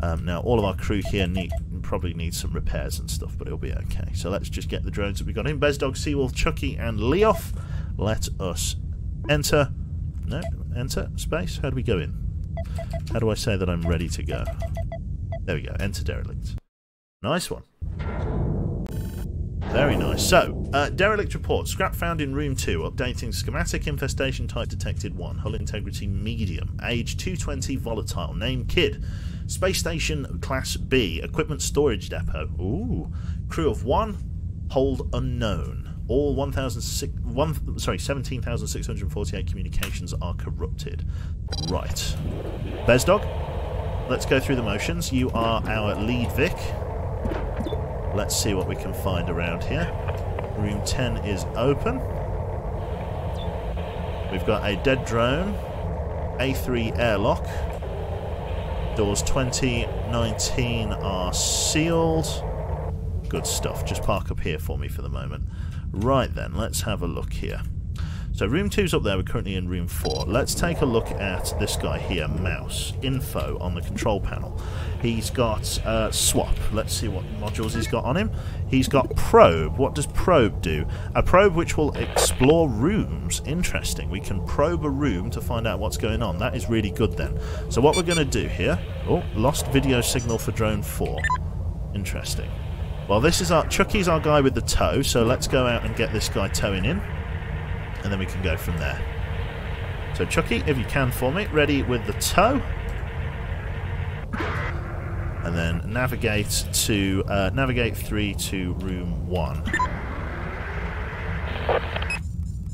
Now, all of our crew here probably need some repairs and stuff, but it'll be okay. So let's just get the drones that we got in. Bezdog, Seawolf, Chucky, and Leof. Let us enter. No, enter space. How do we go in? How do I say that I'm ready to go? There we go. Enter derelict. Nice one. Very nice. So, derelict report. Scrap found in room 2. Updating schematic. Infestation type detected 1. Hull integrity medium. Age 220. Volatile. Name Kid. Space station class B. Equipment storage depot. Ooh. Crew of 1. Hold unknown. All 17,648 communications are corrupted. Right. Bezdog, let's go through the motions. You are our lead Vic. Let's see what we can find around here. Room 10 is open. We've got a dead drone. A3 airlock. Doors 20, 19 are sealed. Good stuff. Just park up here for me for the moment. Right then, let's have a look here. So room 2's up there, we're currently in room 4. Let's take a look at this guy here, Mouse. Info on the control panel. He's got swap. Let's see what modules he's got on him. He's got probe. What does probe do? A probe which will explore rooms. Interesting. We can probe a room to find out what's going on. That is really good then. So what we're going to do here... Oh, lost video signal for drone 4. Interesting. Well, this is Chucky's our guy with the tow, so let's go out and get this guy towing in, and then we can go from there. So Chucky, if you can for me, ready with the tow, and then navigate 3 to room 1.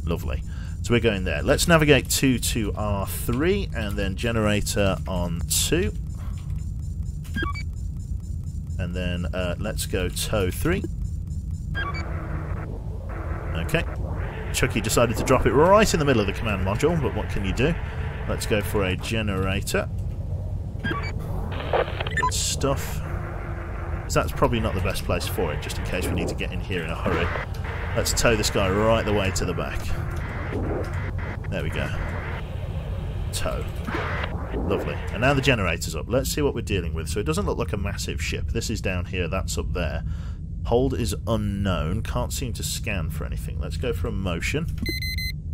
Lovely. So we're going there. Let's navigate 2 to R3, and then generator on 2. And then let's go tow 3. Okay. Chucky decided to drop it right in the middle of the command module, but what can you do? Let's go for a generator. Good stuff. So that's probably not the best place for it, just in case we need to get in here in a hurry. Let's tow this guy right the way to the back. There we go. Tow. Lovely. And now the generator's up. Let's see what we're dealing with. So it doesn't look like a massive ship. This is down here, that's up there. Hold is unknown. Can't seem to scan for anything. Let's go for a motion.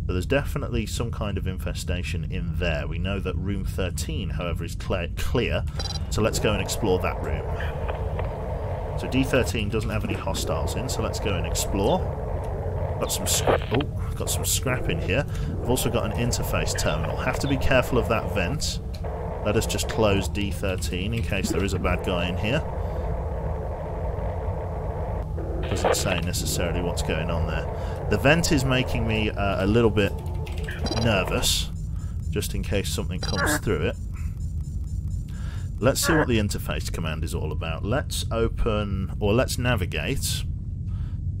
So there's definitely some kind of infestation in there. We know that room 13, however, is clear. So let's go and explore that room. So D13 doesn't have any hostiles in, so let's go and explore. Got some scrap in here. I've also got an interface terminal. Have to be careful of that vent. Let us just close D13 in case there is a bad guy in here. Doesn't say necessarily what's going on there. The vent is making me a little bit nervous, just in case something comes through it. Let's see what the interface command is all about. Let's open, or let's navigate.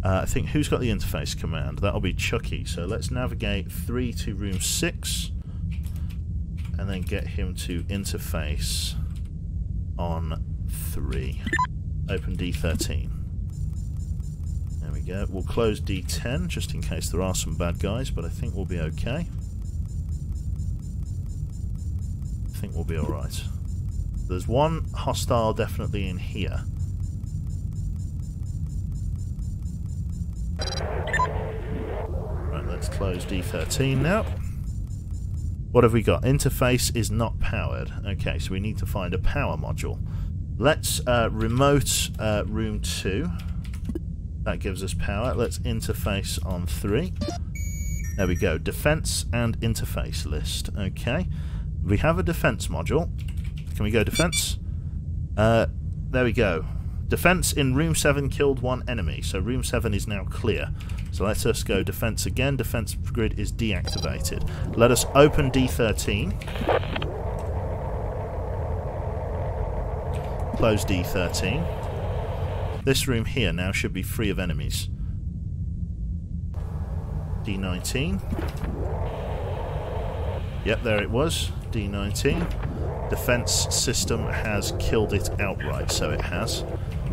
I think, who's got the interface command? That'll be Chucky. So let's navigate 3 to room 6. And then get him to interface on 3. Open D13. There we go. We'll close D10 just in case there are some bad guys, but I think we'll be okay. I think we'll be alright. There's one hostile definitely in here. Right, let's close D13 now. What have we got? Interface is not powered. Okay, so we need to find a power module. Let's remote room 2. That gives us power. Let's interface on 3. There we go. Defense and interface list. Okay. We have a defense module. Can we go defense? There we go. Defense in room 7 killed 1 enemy. So room 7 is now clear. So let us go defense again. Defense grid is deactivated. Let us open D13. Close D13. This room here now should be free of enemies. D19. Yep, there it was. D19. Defense system has killed it outright, so it has.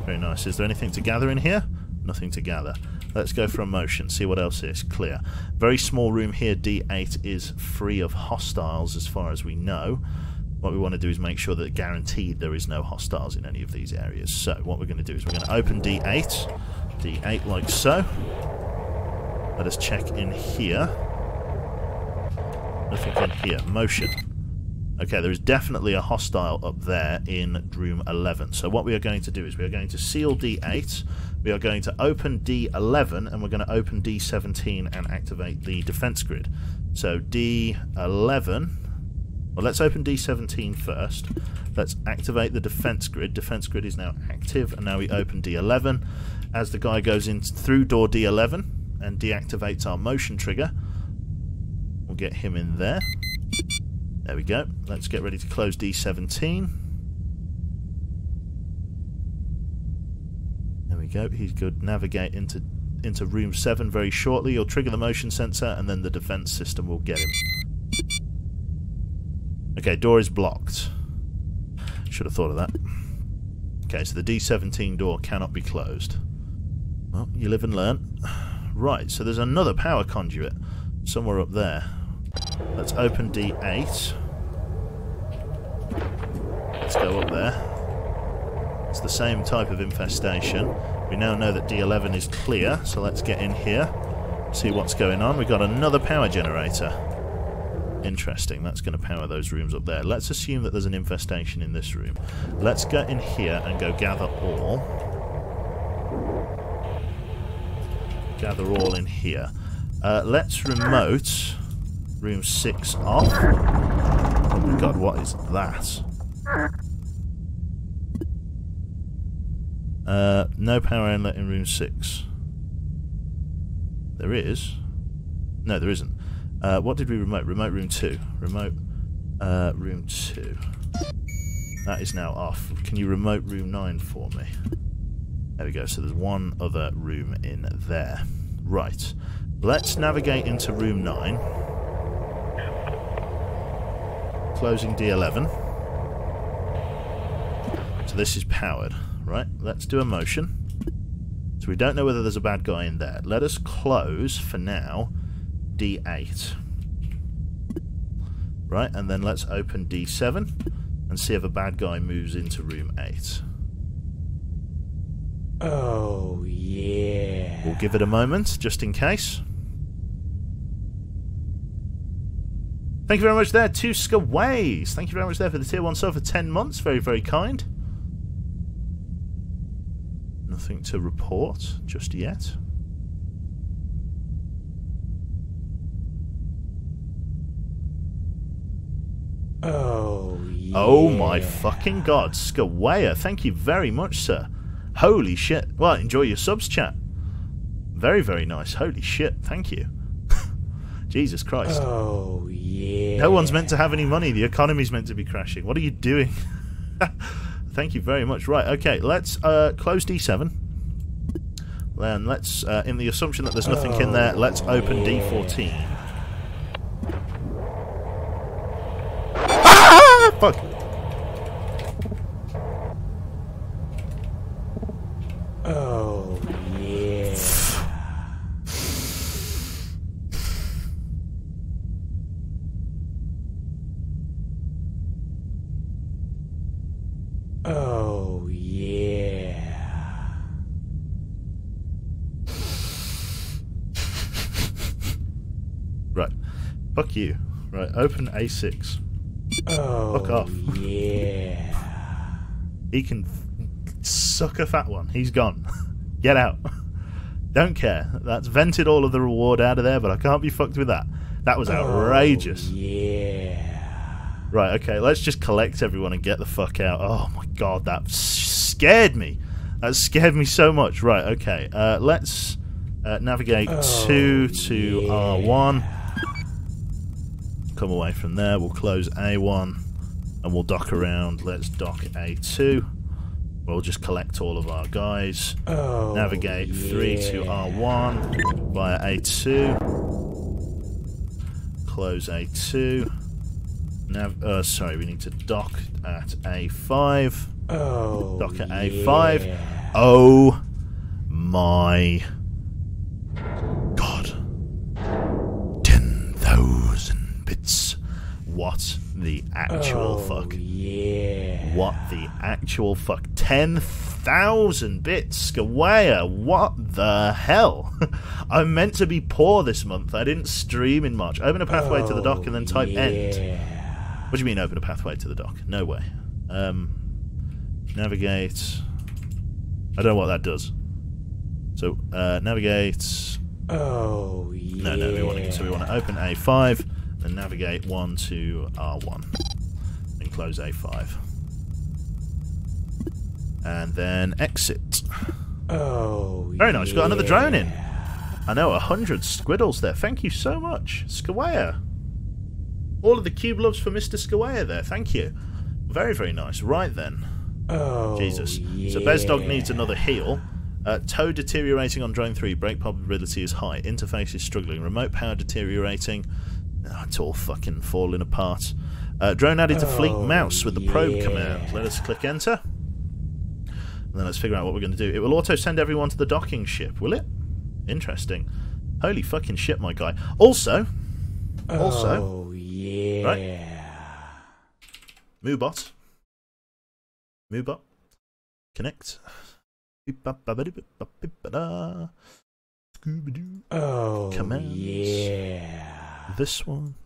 Very nice. Is there anything to gather in here? Nothing to gather. Let's go for a motion, see what else is. Clear. Very small room here, D8 is free of hostiles as far as we know. What we want to do is make sure that guaranteed there is no hostiles in any of these areas. So what we're going to do is we're going to open D8. D8 like so. Let us check in here. Nothing in here. Motion. Okay, there is definitely a hostile up there in room 11. So what we are going to do is we are going to seal D8, we are going to open D11, and we're going to open D17 and activate the defense grid. So D11, well, let's open D17 first. Let's activate the defense grid. Defense grid is now active, and now we open D11. As the guy goes in through door D11 and deactivates our motion trigger, we'll get him in there. There we go. Let's get ready to close D17. There we go. He's good. Navigate into room 7 very shortly. You'll trigger the motion sensor, and then the defense system will get him. Okay, door is blocked. Should have thought of that. Okay, so the D17 door cannot be closed. Well, you live and learn. Right, so there's another power conduit somewhere up there. Let's open D8. Let's go up there. It's the same type of infestation. We now know that D11 is clear, so let's get in here, see what's going on. We've got another power generator. Interesting, that's going to power those rooms up there. Let's assume that there's an infestation in this room. Let's go in here and go gather all. Gather all in here. Let's remote room 6 off. Oh my god, what is that? No power inlet in room 6. There is. No, there isn't. What did we remote? Remote room 2. Remote room 2. That is now off. Can you remote room 9 for me? There we go. So there's one other room in there. Right. Let's navigate into room 9. Closing D11. So this is powered. Right. Let's do a motion. So we don't know whether there's a bad guy in there. Let us close, for now, D8. Right, and then let's open D7 and see if a bad guy moves into room 8. Oh, yeah. We'll give it a moment, just in case. Thank you very much there, Tuska Ways. Thank you very much there for the tier 1 sub for 10 months. Very, very kind. Nothing to report just yet. Oh, yeah. Oh my fucking god, Skawaya, thank you very much, sir. Holy shit. Well, enjoy your subs, chat. Very, very nice. Holy shit, thank you. Jesus Christ. Oh, yeah. No one's meant to have any money. The economy's meant to be crashing. What are you doing? Thank you very much. Right, okay, let's close D7. Then let's, in the assumption that there's nothing in there, let's open D14. Ah! Fuck! Oh, yeah. Oh, yeah. Right. Fuck you. Right, open A6. Oh, fuck off. Yeah. He can suck a fat one. He's gone. Get out. Don't care. That's vented all of the reward out of there, but I can't be fucked with that. That was outrageous. Oh, yeah. Right, okay, let's just collect everyone and get the fuck out. Oh my god, that scared me. That scared me so much. Right, okay, let's navigate 2 to R1. Come away from there, we'll close A1 and we'll dock around. Let's dock A2. We'll just collect all of our guys. Navigate 3 to R1 via A2. close A2. Now, sorry, we need to dock at A5. Oh, Dock at A5. Oh my God. 10,000 bits. What the actual fuck? Yeah. What the actual fuck? 10,000 bits, Skawaya. What the hell? I'm meant to be poor this month. I didn't stream in March. Open a pathway to the dock and then type end. What do you mean open a pathway to the dock? No way. Navigate. I don't know what that does. So navigate. Oh yeah. No, we want to open A5 and navigate 1 to R1 and close A5. And then exit. Oh, very nice. We've got another drone in. I know, 100 squiddles there. Thank you so much, Skawaya. All of the cube loves for Mr. Skawaya there. Thank you. Very, very nice. Right then. Oh, Jesus. yeah. So Bezdog needs another heal. Tow deteriorating on drone 3. Brake probability is high. Interface is struggling. Remote power deteriorating. Oh, it's all fucking falling apart. Drone added to fleet mouse with the probe command. Let us click enter. And then let's figure out what we're going to do. It will auto-send everyone to the docking ship, will it? Interesting. Holy fucking shit, my guy. Also, oh yeah. Right? Moobot. Connect. Oh commands. yeah. This one.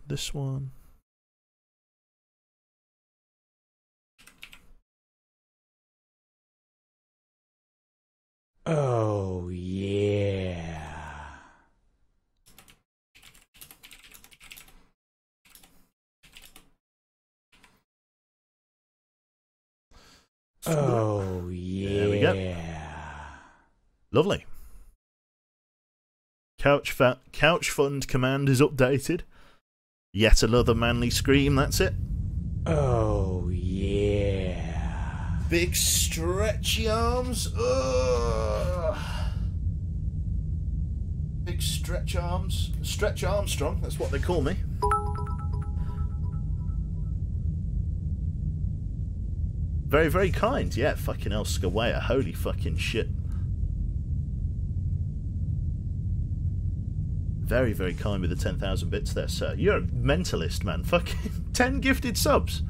Oh yeah. Oh yeah. There we go. Lovely. Couch fund command is updated. Yet another manly scream, that's it. Oh yeah. Big stretchy arms. Ugh. Big stretch arms. Stretch Armstrong, that's what they call me. Very, very kind. Yeah, fucking hell, Skawaya. Holy fucking shit. Very, very kind with the 10,000 bits there, sir. You're a mentalist, man. Fucking 10 gifted subs.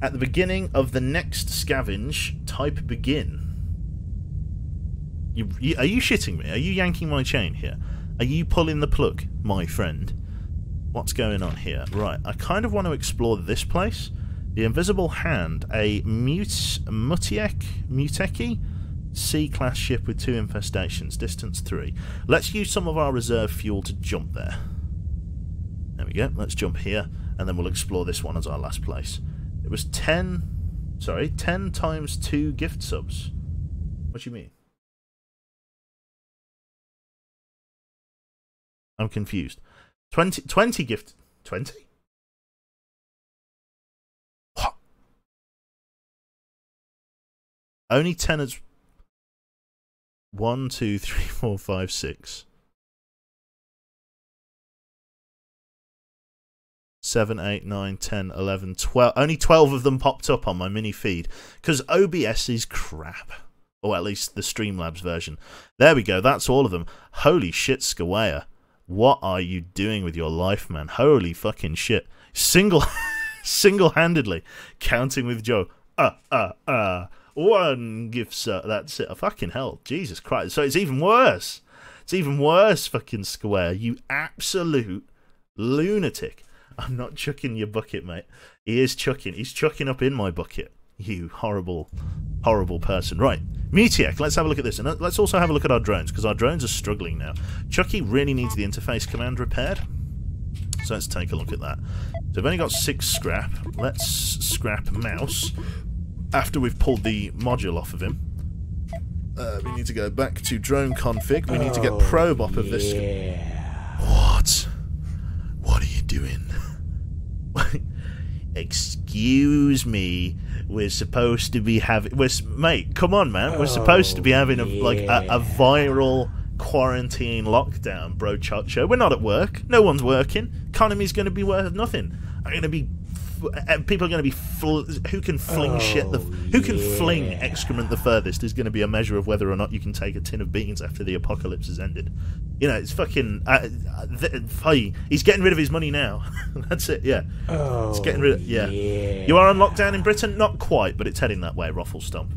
At the beginning of the next scavenge, type begin. Are you shitting me? Are you yanking my chain here? Are you pulling the plug, my friend? What's going on here? Right, I kind of want to explore this place. The Invisible Hand, a Muteki C-class ship with 2 infestations, distance 3. Let's use some of our reserve fuel to jump there. There we go, let's jump here, and then we'll explore this one as our last place. It was 10 times 2 gift subs. What do you mean? I'm confused. 20 gift... 20? What? Only 10 is... 1, 2, 3, 4, 5, 6. 7, 8, 9, 10, 11, 12. Only 12 of them popped up on my mini feed. Because OBS is crap. Or at least the Streamlabs version. There we go, that's all of them. Holy shit, Skawaya. What are you doing with your life, man? Holy fucking shit. Single-handedly counting with Joe. One gift, sir. That's it. Oh, fucking hell. Jesus Christ. So it's even worse. It's even worse, fucking Skawaya. You absolute lunatic. I'm not chucking your bucket, mate. He is chucking. He's chucking up in my bucket. You horrible, horrible person. Right, Mutiek, let's have a look at this. And let's also have a look at our drones, because our drones are struggling now. Chucky really needs the interface command repaired. So let's take a look at that. So we've only got 6 scrap. Let's scrap mouse. After we've pulled the module off of him. We need to go back to drone config. We need to get probe up of this. What? What are you doing? Excuse me. We're supposed to be having... Mate, come on, man. We're supposed to be having a viral quarantine lockdown, bro show. We're not at work. No one's working. Economy's going to be worth nothing. I'm going to be... people are going to be who can fling who can fling excrement the furthest is going to be a measure of whether or not you can take a tin of beans after the apocalypse has ended. You know, it's fucking he's getting rid of his money now. That's it. Yeah, it's getting rid of, yeah. You are on lockdown in Britain? Not quite, but it's heading that way. Ruffle stomp.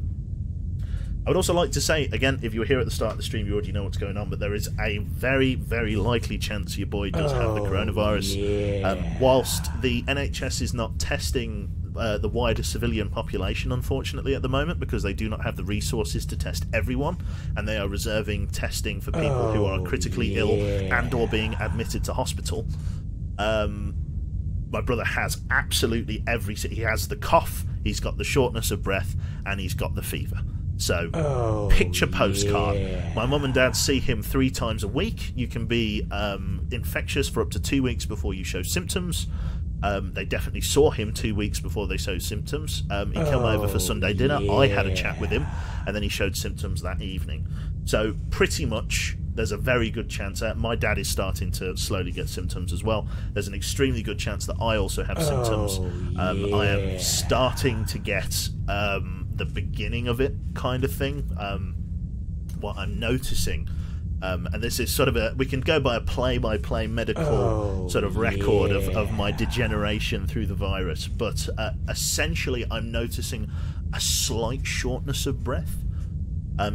I would also like to say, again, if you were here at the start of the stream, you already know what's going on, but there is a very, very likely chance your boy does have the coronavirus. Whilst the NHS is not testing the wider civilian population, unfortunately, at the moment, because they do not have the resources to test everyone, and they are reserving testing for people who are critically ill and or being admitted to hospital. My brother has absolutely he has the cough, he's got the shortness of breath, and he's got the fever. So, picture postcard. My mum and dad see him 3 times a week. You can be infectious for up to 2 weeks before you show symptoms. They definitely saw him 2 weeks before they showed symptoms. He came over for Sunday dinner. I had a chat with him, and then he showed symptoms that evening. So, pretty much, there's a very good chance. My dad is starting to slowly get symptoms as well. There's an extremely good chance that I also have symptoms. I am starting to get... the beginning of it kind of thing. What I'm noticing, and this is sort of we can go by a play-by-play medical sort of record of my degeneration through the virus, but essentially I'm noticing a slight shortness of breath.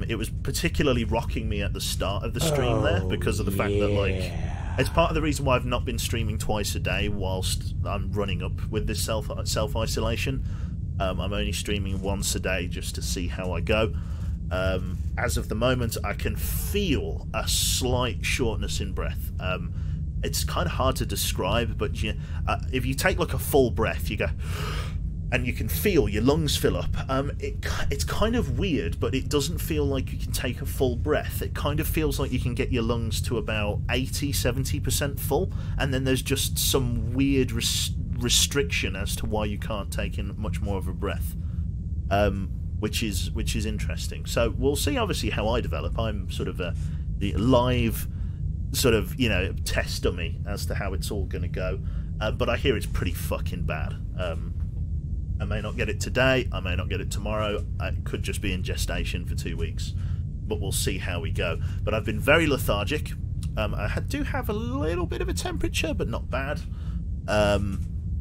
It was particularly rocking me at the start of the stream there, because of the fact that, like, it's part of the reason why I've not been streaming twice a day whilst I'm running up with this self-isolation. I'm only streaming once a day just to see how I go. As of the moment, I can feel a slight shortness in breath. It's kind of hard to describe, but if you take like a full breath, you go, and you can feel your lungs fill up. It's kind of weird, but it doesn't feel like you can take a full breath. It kind of feels like you can get your lungs to about 80-70% full, and then there's just some weird restriction as to why you can't take in much more of a breath, which is interesting. So we'll see, obviously, how I develop. I'm sort of the live sort of, you know, test dummy as to how it's all going to go, but I hear it's pretty fucking bad. I may not get it today, I may not get it tomorrow, it could just be in gestation for 2 weeks, but we'll see how we go. But I've been very lethargic. I do have a little bit of a temperature, but not bad.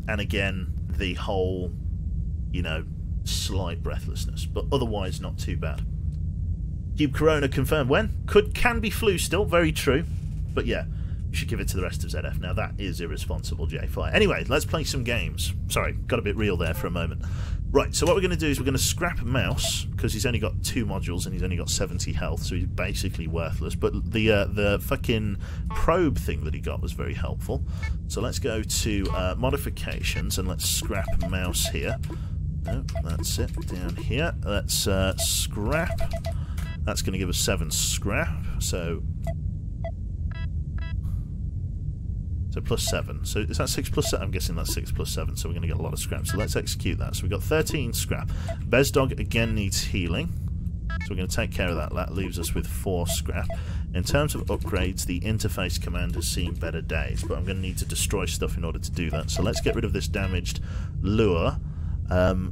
And again, the whole, you know, slight breathlessness, but otherwise not too bad. Cube Corona confirmed when? Can be flu still, very true. But yeah, you should give it to the rest of ZF. Now that is irresponsible, J-Fly. Anyway, let's play some games. Sorry, got a bit real there for a moment. Right, so what we're going to do is we're going to scrap Mouse, because he's only got 2 modules and he's only got 70 health, so he's basically worthless. But the fucking probe thing that he got was very helpful. So let's go to modifications and let's scrap Mouse here. No, that's it, down here. Let's scrap. That's going to give us 7 scrap, so plus 7. So is that 6 plus 7? I'm guessing that's 6 plus 7, so we're going to get a lot of scrap. So let's execute that. So we've got 13 scrap. Bezdog again needs healing, so we're going to take care of that. That leaves us with 4 scrap. In terms of upgrades, the interface command has seen better days, but I'm going to need to destroy stuff in order to do that. So let's get rid of this damaged lure.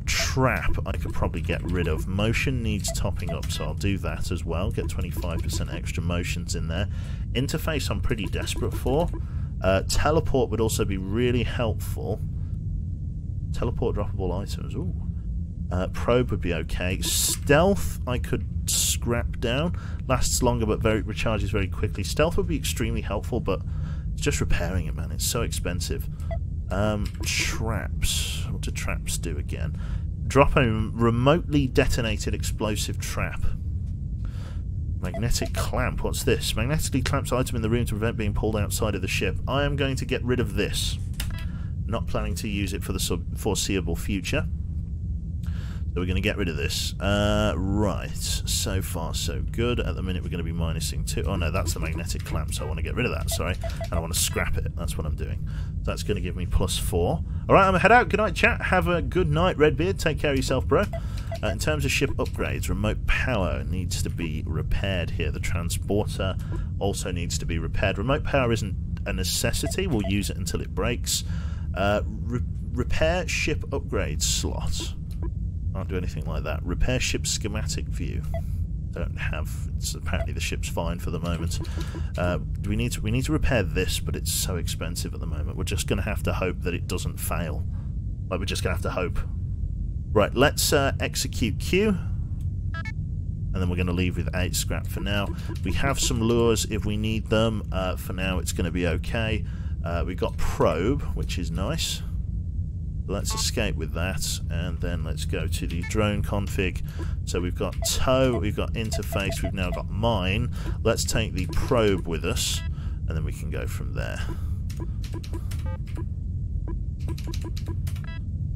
Trap I could probably get rid of. Motion needs topping up, so I'll do that as well. Get 25% extra motions in there. Interface I'm pretty desperate for. Teleport would also be really helpful. Teleport droppable items. Ooh. Probe would be okay. Stealth I could scrap down. Lasts longer but recharges very quickly. Stealth would be extremely helpful, but it's just repairing it, man. It's so expensive. Traps. What do traps do again? Drop a remotely detonated explosive trap. Magnetic clamp. What's this? Magnetically clamps item in the room to prevent being pulled outside of the ship. I am going to get rid of this. Not planning to use it for the foreseeable future. So we're going to get rid of this. Right. So far, so good. At the minute, we're going to be minusing 2. Oh, no, that's the magnetic clamp, so I want to get rid of that, sorry. And I want to scrap it. That's what I'm doing. That's going to give me +4. All right, I'm going to head out. Good night, chat. Have a good night, Redbeard. Take care of yourself, bro. In terms of ship upgrades, remote power needs to be repaired here. The transporter also needs to be repaired. Remote power isn't a necessity. We'll use it until it breaks. Repair ship upgrade slot. Can't do anything like that. Repair ship schematic view. Don't have. It's apparently the ship's fine for the moment. We need to repair this, but it's so expensive at the moment. We're just going to have to hope that it doesn't fail. Like, we're just going to have to hope. Right, let's execute Q. And then we're going to leave with 8 scrap for now. We have some lures if we need them. For now, it's going to be okay. We've got probe, which is nice. Let's escape with that, and then let's go to the drone config. So we've got tow, we've got interface, we've now got mine. Let's take the probe with us, and then we can go from there.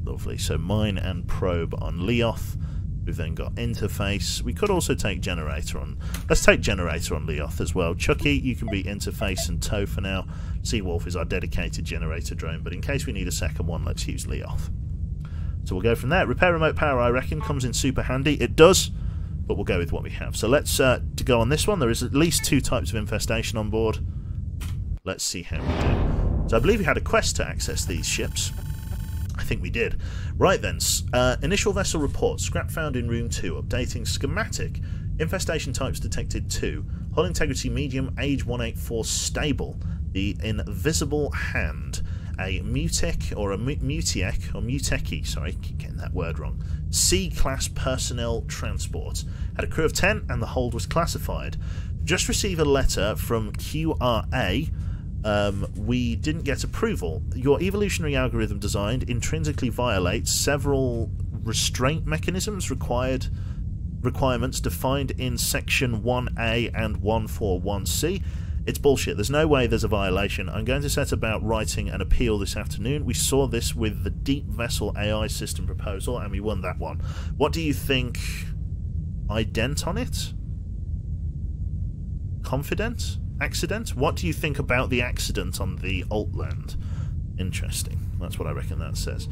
Lovely. So mine and probe on Leoth. We've then got interface. We could also take generator on. Let's take generator on Leoth as well. Chucky, you can be interface and tow for now. Seawolf is our dedicated generator drone, but in case we need a second one, let's use Leoth. So we'll go from there. Repair remote power, I reckon, comes in super handy. It does, but we'll go with what we have. So let's to go on this one. There is at least 2 types of infestation on board. Let's see how we do. So I believe we had a quest to access these ships. I think we did. Right then, initial vessel report. Scrap found in room 2. Updating schematic. Infestation types detected 2. Hull integrity medium. Age 184 stable. The invisible hand. A Mutek or a Mutiek or Muteki. Sorry, keep getting that word wrong. C-class personnel transport. Had a crew of 10 and the hold was classified. Just received a letter from QRA. We didn't get approval. Your evolutionary algorithm designed intrinsically violates several restraint mechanisms requirements defined in section 1A and 141C. It's bullshit. There's no way there's a violation. I'm going to set about writing an appeal this afternoon. We saw this with the Deep Vessel AI system proposal and we won that one. What do you think? Ident on it? Confident? Accident? What do you think about the accident on the Altland? Interesting. That's what I reckon that says.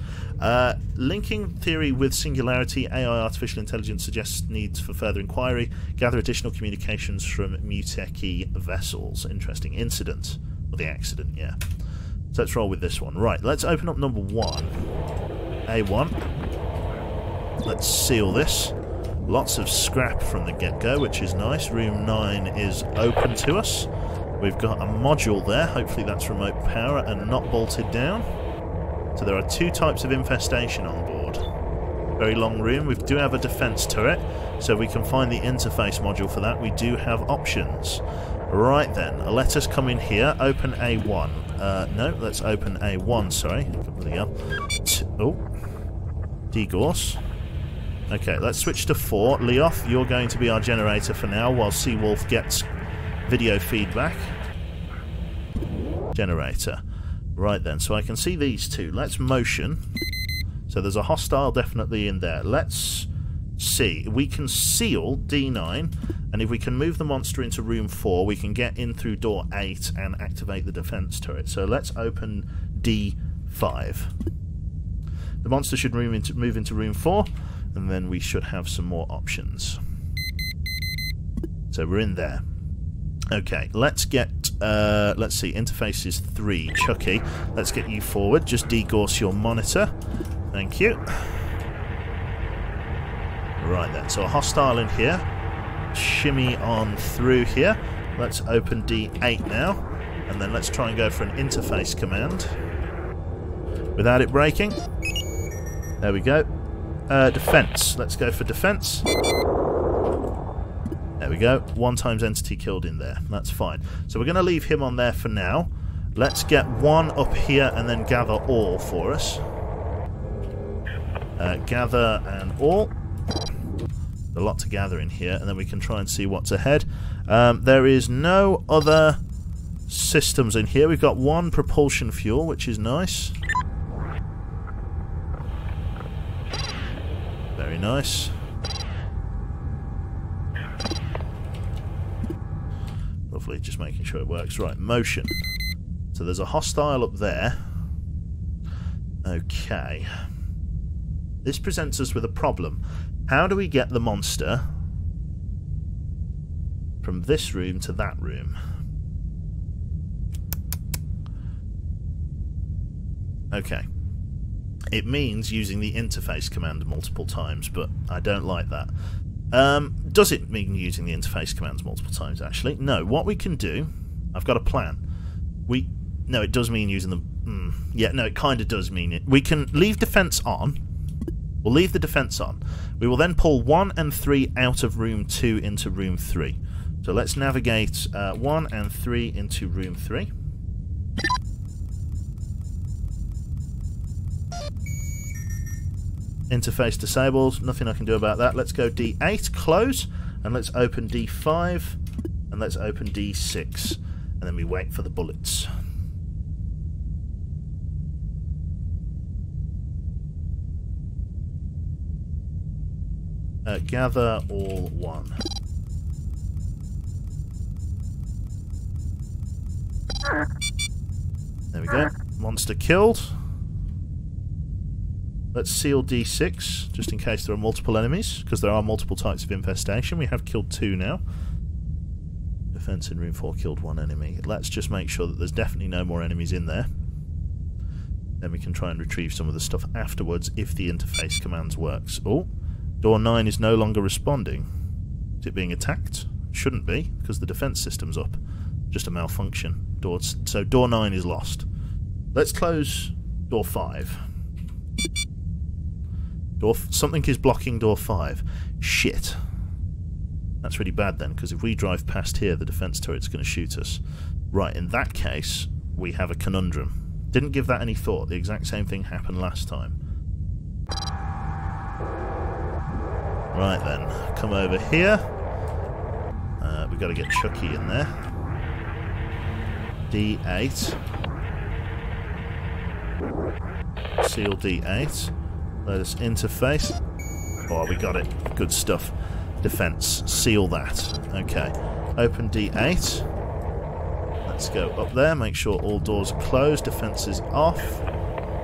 Linking theory with singularity. AI artificial intelligence suggests needs for further inquiry. Gather additional communications from Muteki vessels. Interesting. Incident. Or the accident, yeah. So let's roll with this one. Right, let's open up number 1. A1. Let's seal this. Lots of scrap from the get-go, which is nice. Room 9 is open to us. We've got a module there. Hopefully that's remote power and not bolted down. So there are 2 types of infestation on board. Very long room. We do have a defense turret, so we can find the interface module for that. We do have options. Right then, let us come in here. Open A1. No, let's open A1, sorry. Oh. Degauss. Okay, let's switch to 4. Leoth, you're going to be our generator for now while Seawolf gets video feedback. Generator. Right then, so I can see these 2. Let's motion. So there's a hostile definitely in there. Let's see. We can seal D9, and if we can move the monster into room 4, we can get in through door 8 and activate the defense turret. So let's open D5. The monster should move into room 4. And then we should have some more options. So we're in there. Okay, let's get, let's see, interface is 3. Chucky, let's get you forward. Just degauss your monitor. Thank you. Right then, so a hostile in here. Shimmy on through here. Let's open D8 now. And then let's try and go for an interface command. Without it breaking. There we go. Defense. Let's go for defense. There we go. 1 times entity killed in there. That's fine. So we're going to leave him on there for now. Let's get 1 up here and then gather all for us. Gather and all. A lot to gather in here, and then we can try and see what's ahead. There is no other systems in here. We've got 1 propulsion fuel, which is nice. Very nice. Lovely, just making sure it works. Right, motion. So there's a hostile up there. Okay. This presents us with a problem. How do we get the monster from this room to that room? Okay. It means using the interface command multiple times, but I don't like that. Does it mean using the interface commands multiple times, actually? No. What we can do... I've got a plan. No, it does mean using them... yeah, no, it kind of does mean it. We can leave defense on. We'll leave the defense on. We will then pull 1 and 3 out of room 2 into room 3. So let's navigate 1 and 3 into room 3. Interface disabled, nothing I can do about that. Let's go D8, close, and let's open D5, and let's open D6, and then we wait for the bullets. Gather all 1. There we go. Monster killed. Let's seal D6, just in case there are multiple enemies, because there are multiple types of infestation. We have killed 2 now. Defense in room 4 killed 1 enemy. Let's just make sure that there's definitely no more enemies in there. Then we can try and retrieve some of the stuff afterwards if the interface commands works. Oh, door 9 is no longer responding. Is it being attacked? Shouldn't be, because the defense system's up. Just a malfunction. So door 9 is lost. Let's close door 5. Something is blocking door 5. Shit. That's really bad then, because if we drive past here, the defense turret's going to shoot us. Right, in that case, we have a conundrum. Didn't give that any thought. The exact same thing happened last time. Right then, come over here. We've got to get Chucky in there. D8. Seal D8. Let us interface. Oh, we got it. Good stuff. Defense. Seal that. Okay. Open D8. Let's go up there. Make sure all doors are closed. Defense is off.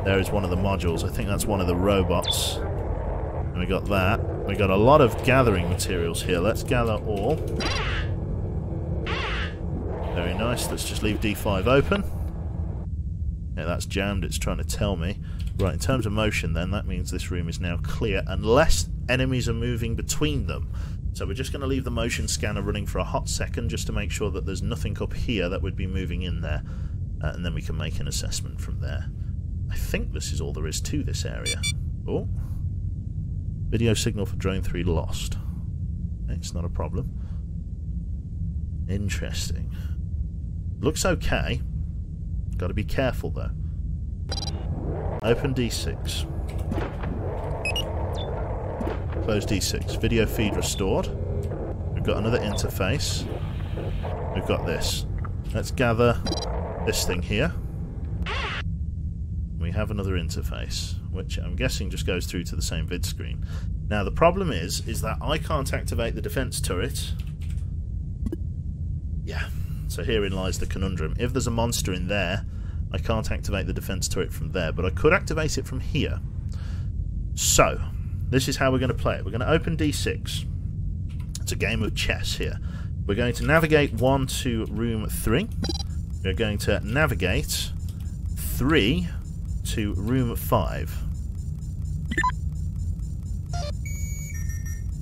There is one of the modules. I think that's one of the robots. And we got that. We got a lot of gathering materials here. Let's gather all. Very nice. Let's just leave D5 open. Yeah, that's jammed. It's trying to tell me. Right, in terms of motion then, that means this room is now clear unless enemies are moving between them. So we're just going to leave the motion scanner running for a hot second just to make sure that there's nothing up here that would be moving in there. And then we can make an assessment from there. I think this is all there is to this area. Oh. Video signal for drone 3 lost. It's not a problem. Interesting. Looks okay. Got to be careful though. Open D6. Close D6. Video feed restored. We've got another interface. We've got this. Let's gather this thing here. We have another interface, which I'm guessing just goes through to the same vid screen. Now the problem is that I can't activate the defense turret. Yeah. So herein lies the conundrum. If there's a monster in there, I can't activate the defense turret from there, but I could activate it from here. So, this is how we're going to play it. We're going to open D6. It's a game of chess here. We're going to navigate 1 to room 3. We're going to navigate 3 to room 5.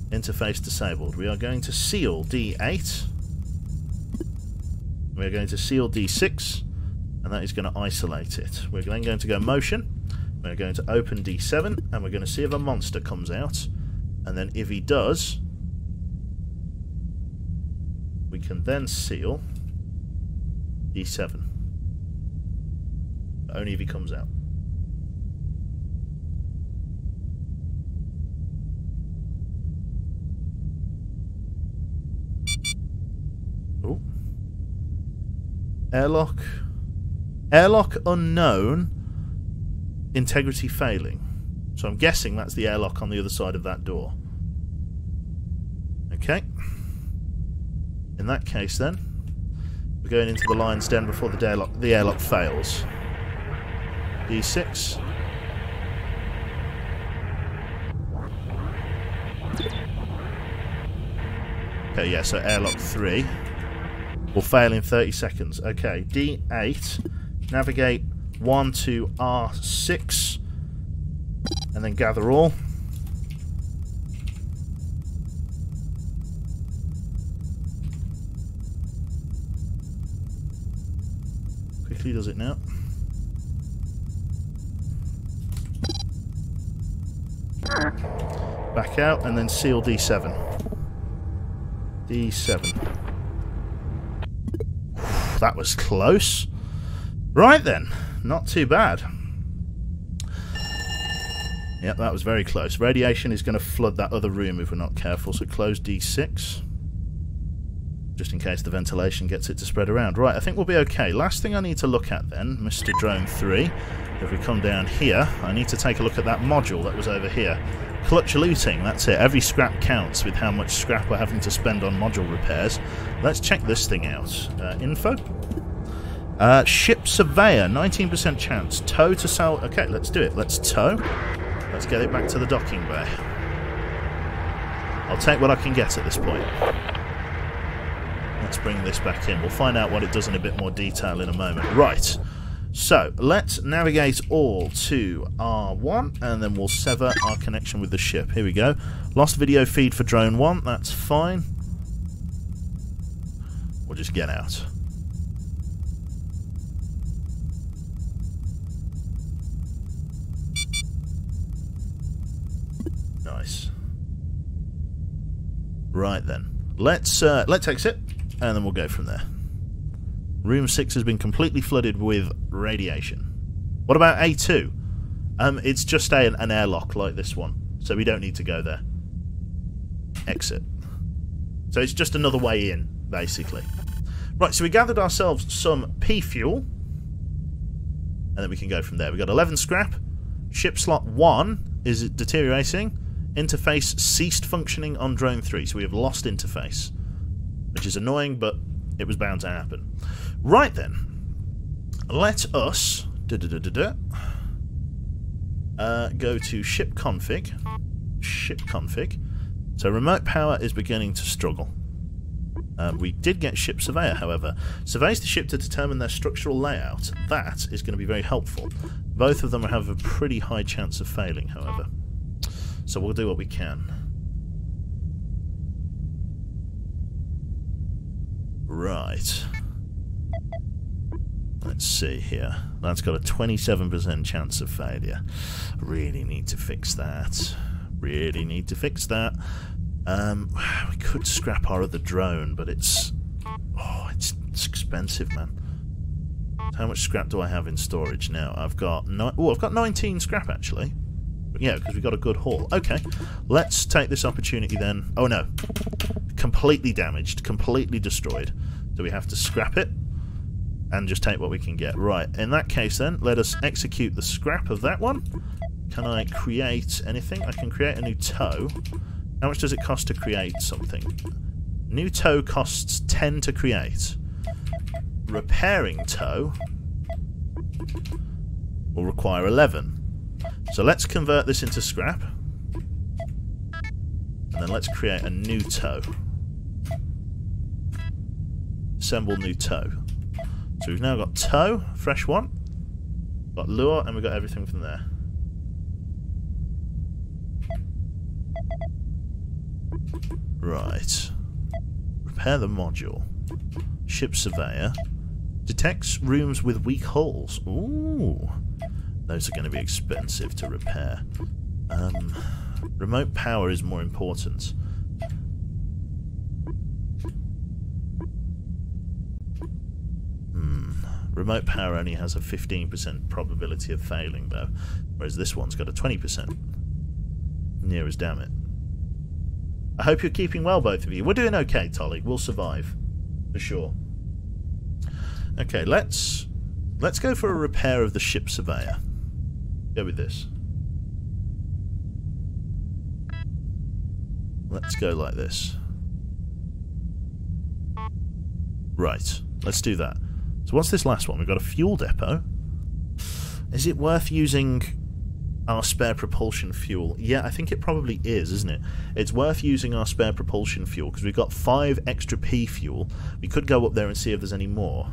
Interface disabled. We are going to seal D8. We're going to seal D6, and that is going to isolate it. We're then going to go motion. We're going to open D7, and we're going to see if a monster comes out. And then if he does, we can then seal D7. But only if he comes out. Oh. Airlock. Airlock unknown. Integrity failing. So I'm guessing that's the airlock on the other side of that door. Okay. In that case then, we're going into the lion's den before the airlock fails. D6. Okay, yeah, so airlock 3 will fail in 30 seconds. Okay, D8, navigate 1 to R6, and then gather all. Quickly does it now. Back out, and then seal D7. D7. That was close. Right then, not too bad. Yep, that was very close. Radiation is going to flood that other room if we're not careful, so close D6. Just in case the ventilation gets it to spread around. Right, I think we'll be okay. Last thing I need to look at then, Mr. Drone 3, if we come down here, I need to take a look at that module that was over here. Clutch looting, that's it. Every scrap counts with how much scrap we're having to spend on module repairs. Let's check this thing out. Info? Ship surveyor, 19% chance. Tow to sell. Okay, let's do it. Let's tow. Let's get it back to the docking bay. I'll take what I can get at this point. Let's bring this back in. We'll find out what it does in a bit more detail in a moment. Right. So, let's navigate all to R1, and then we'll sever our connection with the ship. Here we go. Lost video feed for drone 1. That's fine. We'll just get out. Nice. Right then. Let's exit, and then we'll go from there. Room 6 has been completely flooded with radiation. What about A2? It's just an airlock like this one, so we don't need to go there. Exit. So it's just another way in, basically. Right, so we gathered ourselves some P-fuel, and then we can go from there. We've got 11 scrap. Ship slot 1 is deteriorating. Interface ceased functioning on drone 3, so we have lost interface, which is annoying, but it was bound to happen. Right then, let us go to ship config. Ship config. So remote power is beginning to struggle. We did get ship surveyor, however. Surveys the ship to determine their structural layout. That is going to be very helpful. Both of them have a pretty high chance of failing, however. So we'll do what we can. Right. Let's see here. That's got a 27% chance of failure. Really need to fix that. Really need to fix that. We could scrap our other drone, but it's expensive, man. How much scrap do I have in storage now? I've got 19 scrap actually. But yeah, because we got a good haul. Okay, let's take this opportunity then. Oh no, completely damaged, completely destroyed. So we have to scrap it and just take what we can get. Right, in that case then, let us execute the scrap of that one. Can I create anything? I can create a new tow. How much does it cost to create something? New tow costs 10 to create. Repairing tow will require 11. So let's convert this into scrap. And then let's create a new tow. Assemble new tow. So we've now got tow, fresh one. Got lure, and we've got everything from there. Right. Repair the module. Ship surveyor. Detects rooms with weak hulls. Ooh. Those are going to be expensive to repair. Remote power is more important. Remote power only has a 15% probability of failing, though, whereas this one's got a 20%. Near as damn it. I hope you're keeping well, both of you. We're doing okay, Tolly. We'll survive. For sure. Okay, let's go for a repair of the ship surveyor. Go with this. Let's go like this. Right, let's do that. So what's this last one? We've got a fuel depot. Is it worth using our spare propulsion fuel. Yeah, I think it probably is, isn't it? It's worth using our spare propulsion fuel because we've got 5 extra P fuel. We could go up there and see if there's any more.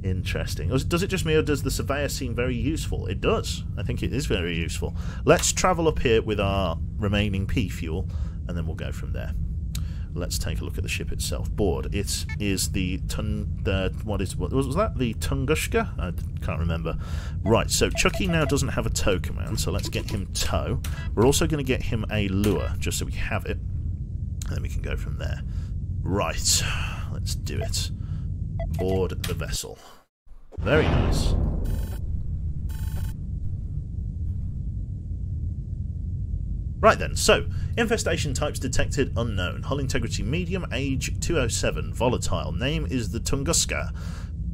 Interesting. Does it just me, or does the surveyor seem very useful? It does. I think it is very useful. Let's travel up here with our remaining P fuel, and then we'll go from there. Let's take a look at the ship itself. Board. It is what was that? The Tunguska? I can't remember. Right, so Chucky now doesn't have a tow command, so let's get him tow. We're also going to get him a lure, just so we have it. And then we can go from there. Right, let's do it. Board the vessel. Very nice. Right then, so, infestation types detected unknown. Hull integrity medium, age 207, volatile. Name is the Tunguska.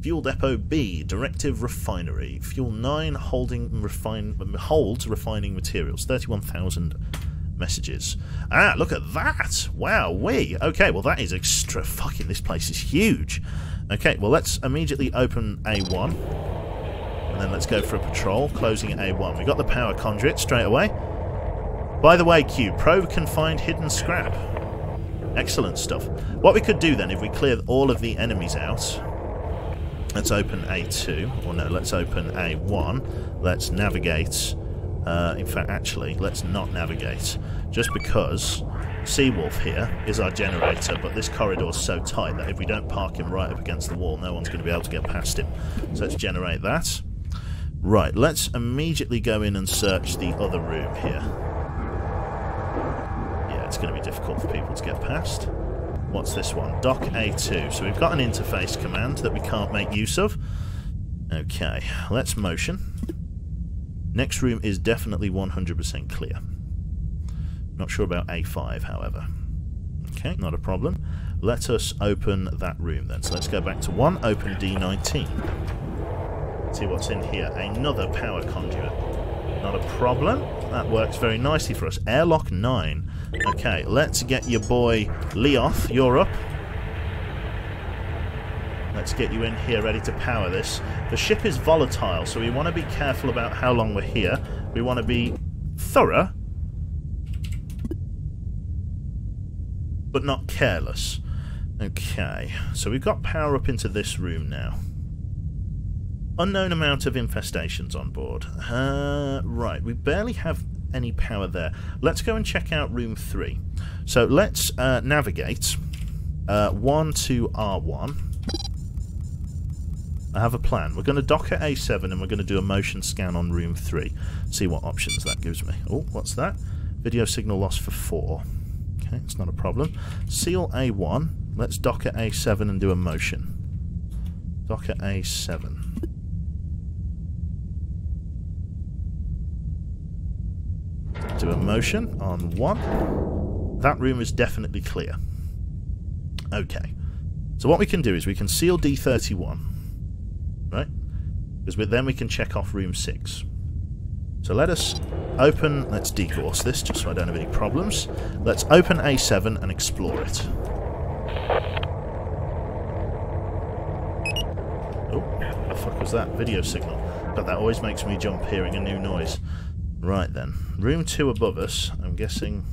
Fuel depot B, directive refinery. Fuel 9, holds refining materials. 31,000 messages. Ah, look at that! Wow-wee! Okay, well that is extra fucking... This place is huge. Okay, well let's immediately open A1. And then let's go for a patrol, closing at A1. We got the power conduit straight away. By the way, Q, probe can find hidden scrap. Excellent stuff. What we could do then, if we clear all of the enemies out, let's open A2, or no, let's open A1. Let's navigate. In fact, actually, let's not navigate, just because Seawolf here is our generator, but this corridor's so tight that if we don't park him right up against the wall, no one's going to be able to get past him. So let's generate that. Right, let's immediately go in and search the other room here. It's going to be difficult for people to get past. What's this one? Dock A2. So we've got an interface command that we can't make use of. Okay, let's motion. Next room is definitely 100% clear. Not sure about A5, however. Okay, not a problem. Let us open that room then. So let's go back to 1, open D19. See what's in here. Another power conduit. Not a problem. That works very nicely for us. Airlock 9. Okay, let's get your boy Leoth. You're up. Let's get you in here ready to power this. The ship is volatile, so we want to be careful about how long we're here. We want to be thorough, but not careless. Okay, so we've got power up into this room now. Unknown amount of infestations on board. Right, we barely have any power there. Let's go and check out room 3. So let's navigate 1 to R1. I have a plan. We're going to dock at A7 and we're going to do a motion scan on room 3. See what options that gives me. Oh, what's that? Video signal loss for 4. Okay, it's not a problem. Seal A1. Let's dock at A7 and do a motion. Dock at A7. Do a motion on 1. That room is definitely clear. Okay. So what we can do is we can seal D31. Right? Because then we can check off room 6. So let us open... Let's degauss this just so I don't have any problems. Let's open A7 and explore it. Oh, what the fuck was that? Video signal. God, that always makes me jump hearing a new noise. Right then, room 2 above us, I'm guessing,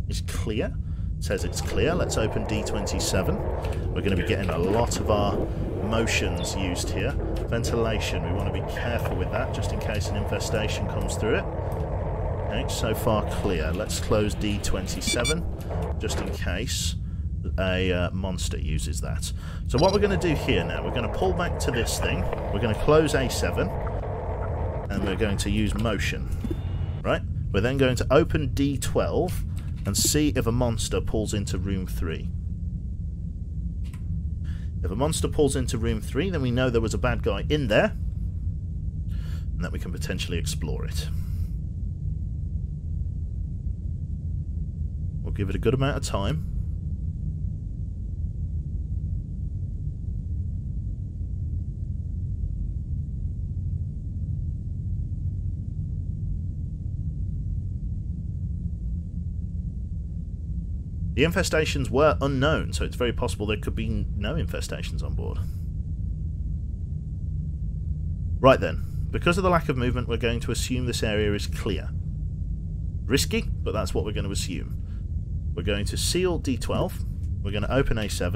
is clear. It says it's clear. Let's open D27. We're going to be getting a lot of our motions used here. Ventilation, we want to be careful with that, just in case an infestation comes through it. Okay, so far clear. Let's close D27, just in case a monster uses that. So what we're going to do here now, we're going to pull back to this thing. We're going to close A7, and we're going to use motion. Right? We're then going to open D12 and see if a monster pulls into room 3. If a monster pulls into room 3, then we know there was a bad guy in there, and that we can potentially explore it. We'll give it a good amount of time. The infestations were unknown, so it's very possible there could be no infestations on board. Right then, because of the lack of movement, we're going to assume this area is clear. Risky, but that's what we're going to assume. We're going to seal D12, we're going to open A7,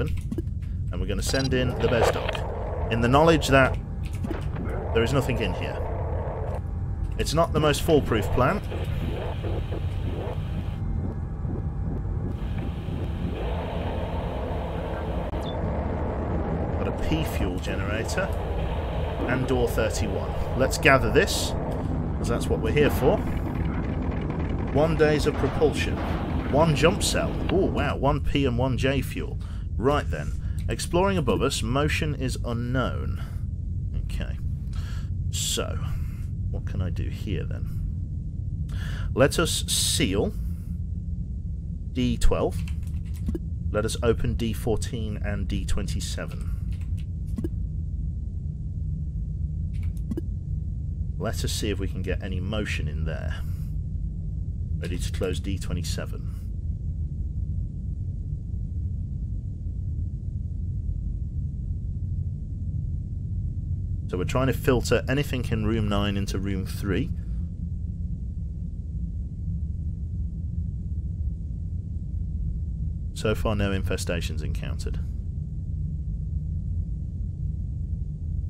and we're going to send in the Bezdog, in the knowledge that there is nothing in here. It's not the most foolproof plan. Got a P fuel generator and door 31. Let's gather this, because that's what we're here for. 1 days of propulsion. 1 jump cell. Oh wow, 1 P and 1 J fuel. Right then. Exploring above us, motion is unknown. Okay. So, what can I do here then? Let us seal D12. Let us open D14 and D27. Let us see if we can get any motion in there. Ready to close D27. So we're trying to filter anything in room 9 into room 3. So far no infestations encountered.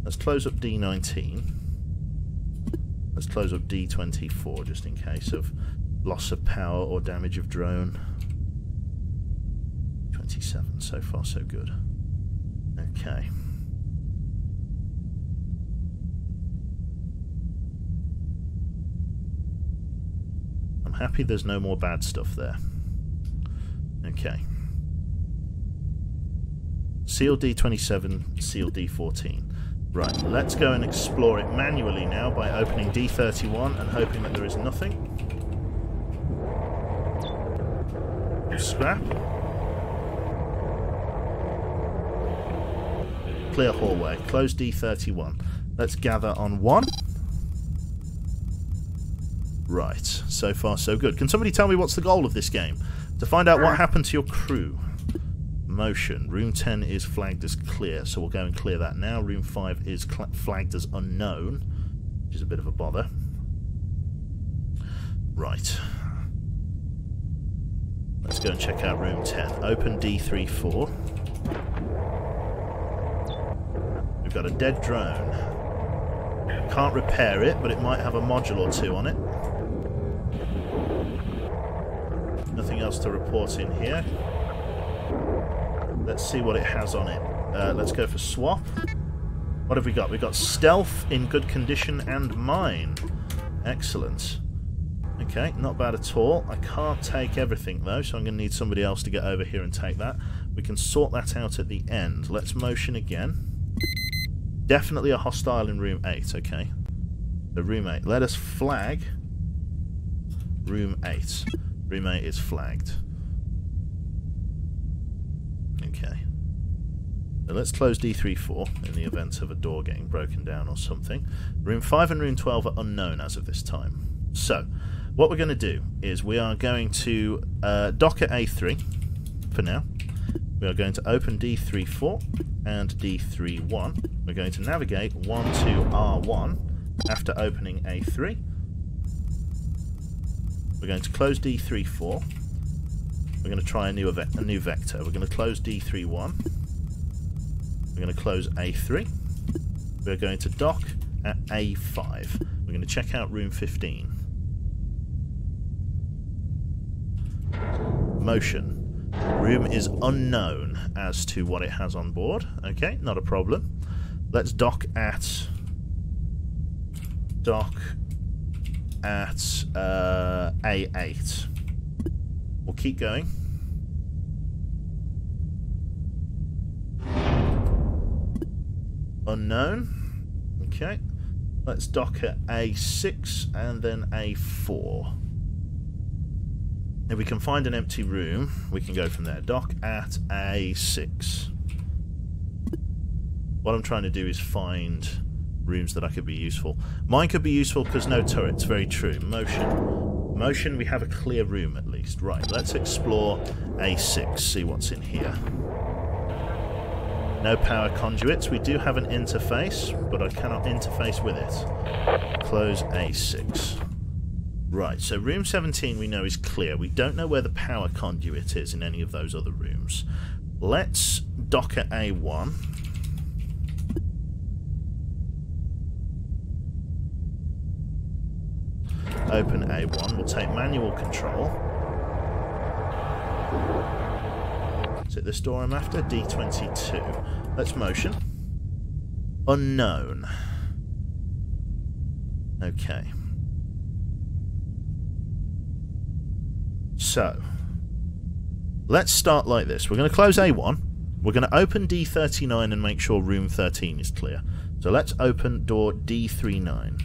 Let's close up D19. Let's close up D24 just in case of loss of power or damage of drone. 27, so far so good. Okay. I'm happy there's no more bad stuff there. Okay. Seal D27, seal D14. Right, let's go and explore it manually now by opening D31 and hoping that there is nothing. Scrap. Clear hallway. Close D31. Let's gather on 1. Right, so far so good. Can somebody tell me what's the goal of this game? To find out what happened to your crew. Motion. Room 10 is flagged as clear, so we'll go and clear that now. Room 5 is flagged as unknown, which is a bit of a bother. Right. Let's go and check out room 10. Open D34. We've got a dead drone. Can't repair it, but it might have a module or 2 on it. Nothing else to report in here. Let's see what it has on it. Let's go for swap. What have we got? We've got stealth in good condition and mine. Excellent. Okay, not bad at all. I can't take everything though, so I'm going to need somebody else to get over here and take that. We can sort that out at the end. Let's motion again. Definitely a hostile in room 8, okay. The room 8. Let us flag room 8. Room 8 is flagged. Okay. So let's close D34 in the event of a door getting broken down or something. Room 5 and room 12 are unknown as of this time. So, what we're going to do is we are going to dock at A3 for now. We are going to open D34 and D31. We're going to navigate 1 to R1 after opening A3. We're going to close D34. We're going to try a new vector. We're going to close D31. We're going to close A3. We're going to dock at A5. We're going to check out room 15. Motion. Room is unknown as to what it has on board. Okay, not a problem. Let's dock at A8. We'll keep going. Unknown. Okay. Let's dock at A6 and then A4. If we can find an empty room, we can go from there. Dock at A6. What I'm trying to do is find rooms that I could be useful. Mine could be useful because no turrets, very true. Motion, we have a clear room at least. Right, let's explore A6, see what's in here. No power conduits. We do have an interface, but I cannot interface with it. Close A6. Right, so room 17 we know is clear. We don't know where the power conduit is in any of those other rooms. Let's dock at A1. Open A1. We'll take manual control. Is it this door I'm after? D22. Let's motion. Unknown. Okay. So, let's start like this. We're going to close A1. We're going to open D39 and make sure room 13 is clear. So let's open door D39.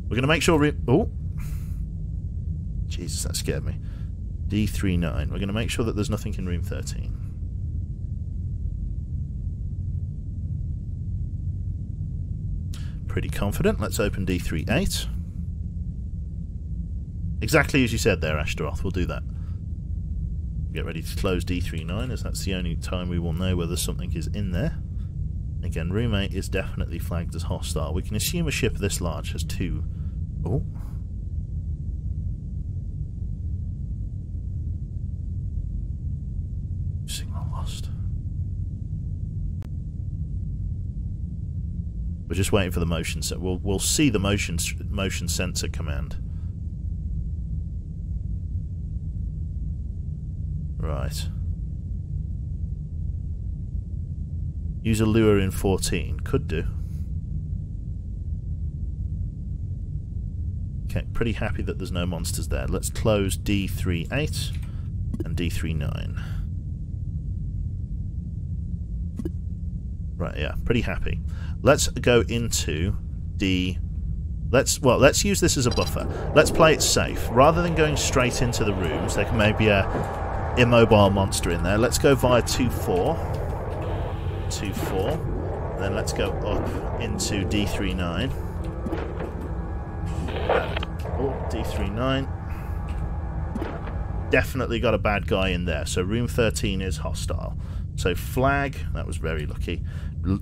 We're going to make sure room... Oh! Jesus, that scared me. D39. We're going to make sure that there's nothing in room 13. Pretty confident. Let's open D38. Exactly as you said there, Ashtaroth. We'll do that. Get ready to close D39, as that's the only time we will know whether something is in there. Again, room 8 is definitely flagged as hostile. We can assume a ship this large has two... Oh. Signal lost. We're just waiting for the motion sensor. We'll see the motion sensor command. Right. Use a lure in 14. Could do. Okay, pretty happy that there's no monsters there. Let's close D38 and D39. Right, yeah, pretty happy. Let's go into D... Let's use this as a buffer. Let's play it safe. Rather than going straight into the rooms, there may be a immobile monster in there. Let's go via 2-4. 2-4. Then let's go up into D39. Oh, D39. Definitely got a bad guy in there. So room 13 is hostile. So flag, that was very lucky.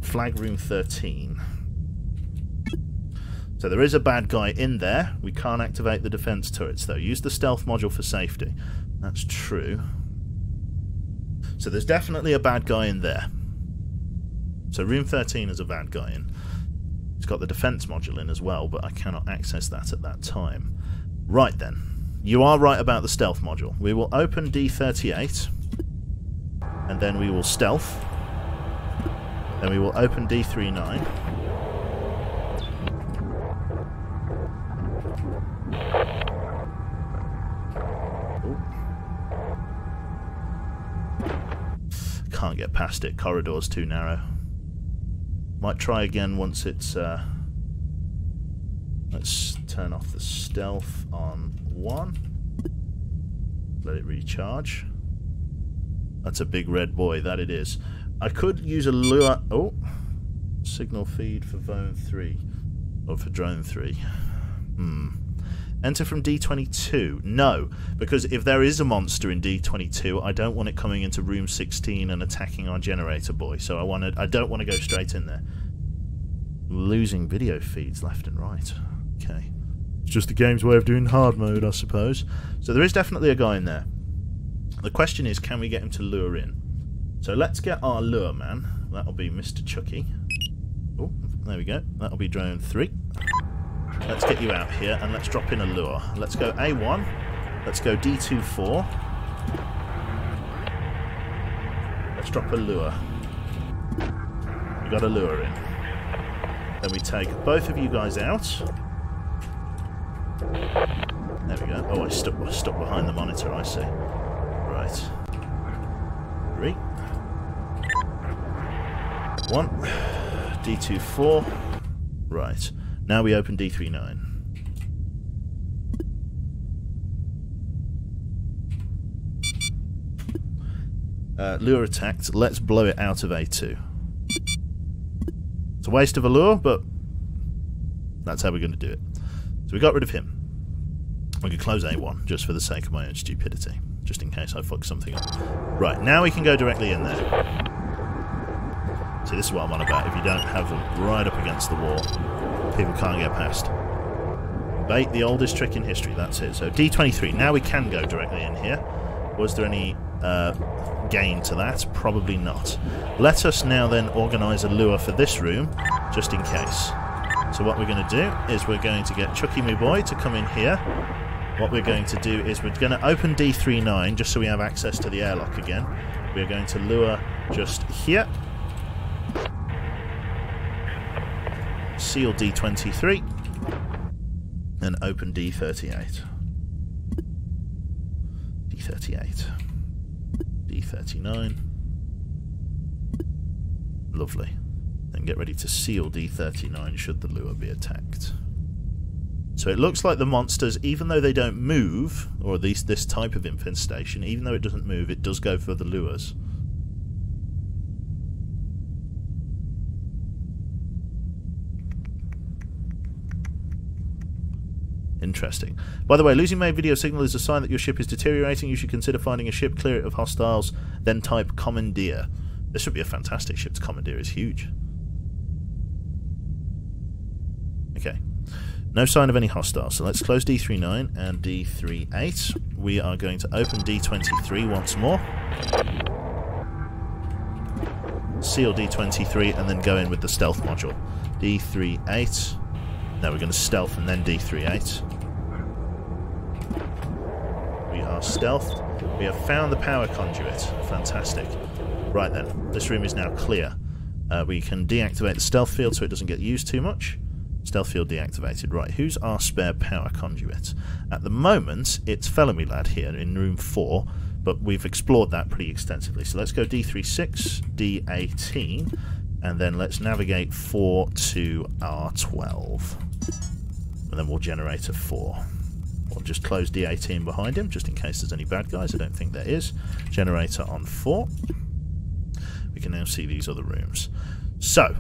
Flag room 13. So there is a bad guy in there. We can't activate the defense turrets though. Use the stealth module for safety. That's true. So there's definitely a bad guy in there. So room 13 is a bad guy in. It's got the defense module in as well, but I cannot access that at that time. Right then. You are right about the stealth module. We will open D38. And then we will stealth. Then we will open D39. Can't get past it. Corridor's too narrow. Might try again once it's... Let's turn off the stealth on 1. Let it recharge. That's a big red boy, that it is. I could use a lure... Oh! Signal feed for Drone 3. Or for Drone 3. Enter from D22. No, because if there is a monster in D22, I don't want it coming into room 16 and attacking our generator boy. So I don't want to go straight in there. Losing video feeds left and right. Okay. It's just the game's way of doing hard mode, I suppose. So there is definitely a guy in there. The question is, can we get him to lure in? So let's get our lure man. That'll be Mr. Chucky. Oh, there we go. That'll be Drone 3. Let's get you out here and let's drop in a lure. Let's go A1. Let's go D24. Let's drop a lure. We got a lure in. Then we take both of you guys out. There we go. Oh, I stuck behind the monitor, I see. Right. 3. 1. D24. Right. Now we open D39. Lure attacked. Let's blow it out of A2. It's a waste of a lure, but that's how we're going to do it. So we got rid of him. We can close A1 just for the sake of my own stupidity. just in case I fuck something up. Right, now we can go directly in there. See, this is what I'm on about. If you don't have them right up against the wall, people can't get past. Bait, the oldest trick in history, that's it. So D23, now we can go directly in here. Was there any gain to that? Probably not. Let us now then organise a lure for this room, just in case. So what we're going to do is we're going to get Chucky me boy to come in here. What we're going to do is we're going to open D39 just so we have access to the airlock again. We're going to lure just here. Seal D23 and open D38. D38. D39. Lovely. Then get ready to seal D39 should the lure be attacked. So it looks like the monsters, even though they don't move, or at least this type of infestation, even though it doesn't move, it does go for the lures. Interesting. By the way, losing main video signal is a sign that your ship is deteriorating. You should consider finding a ship, clear it of hostiles, then type commandeer. This would be a fantastic ship to commandeer. It's huge. Okay. No sign of any hostiles. So let's close D39 and D38. We are going to open D23 once more. Seal D23 and then go in with the stealth module. D38. Now we're going to stealth and then D38. We are stealthed. We have found the power conduit. Fantastic. Right then, this room is now clear. We can deactivate the stealth field so it doesn't get used too much. Stealth field deactivated. Right, who's our spare power conduit? At the moment, it's Fellow Me Lad here in room 4, but we've explored that pretty extensively. So let's go D36, D18, and then let's navigate 4 to R12. And then we'll generate a 4. We'll just close D18 behind him, just in case there's any bad guys. I don't think there is. Generator on 4. We can now see these other rooms. So,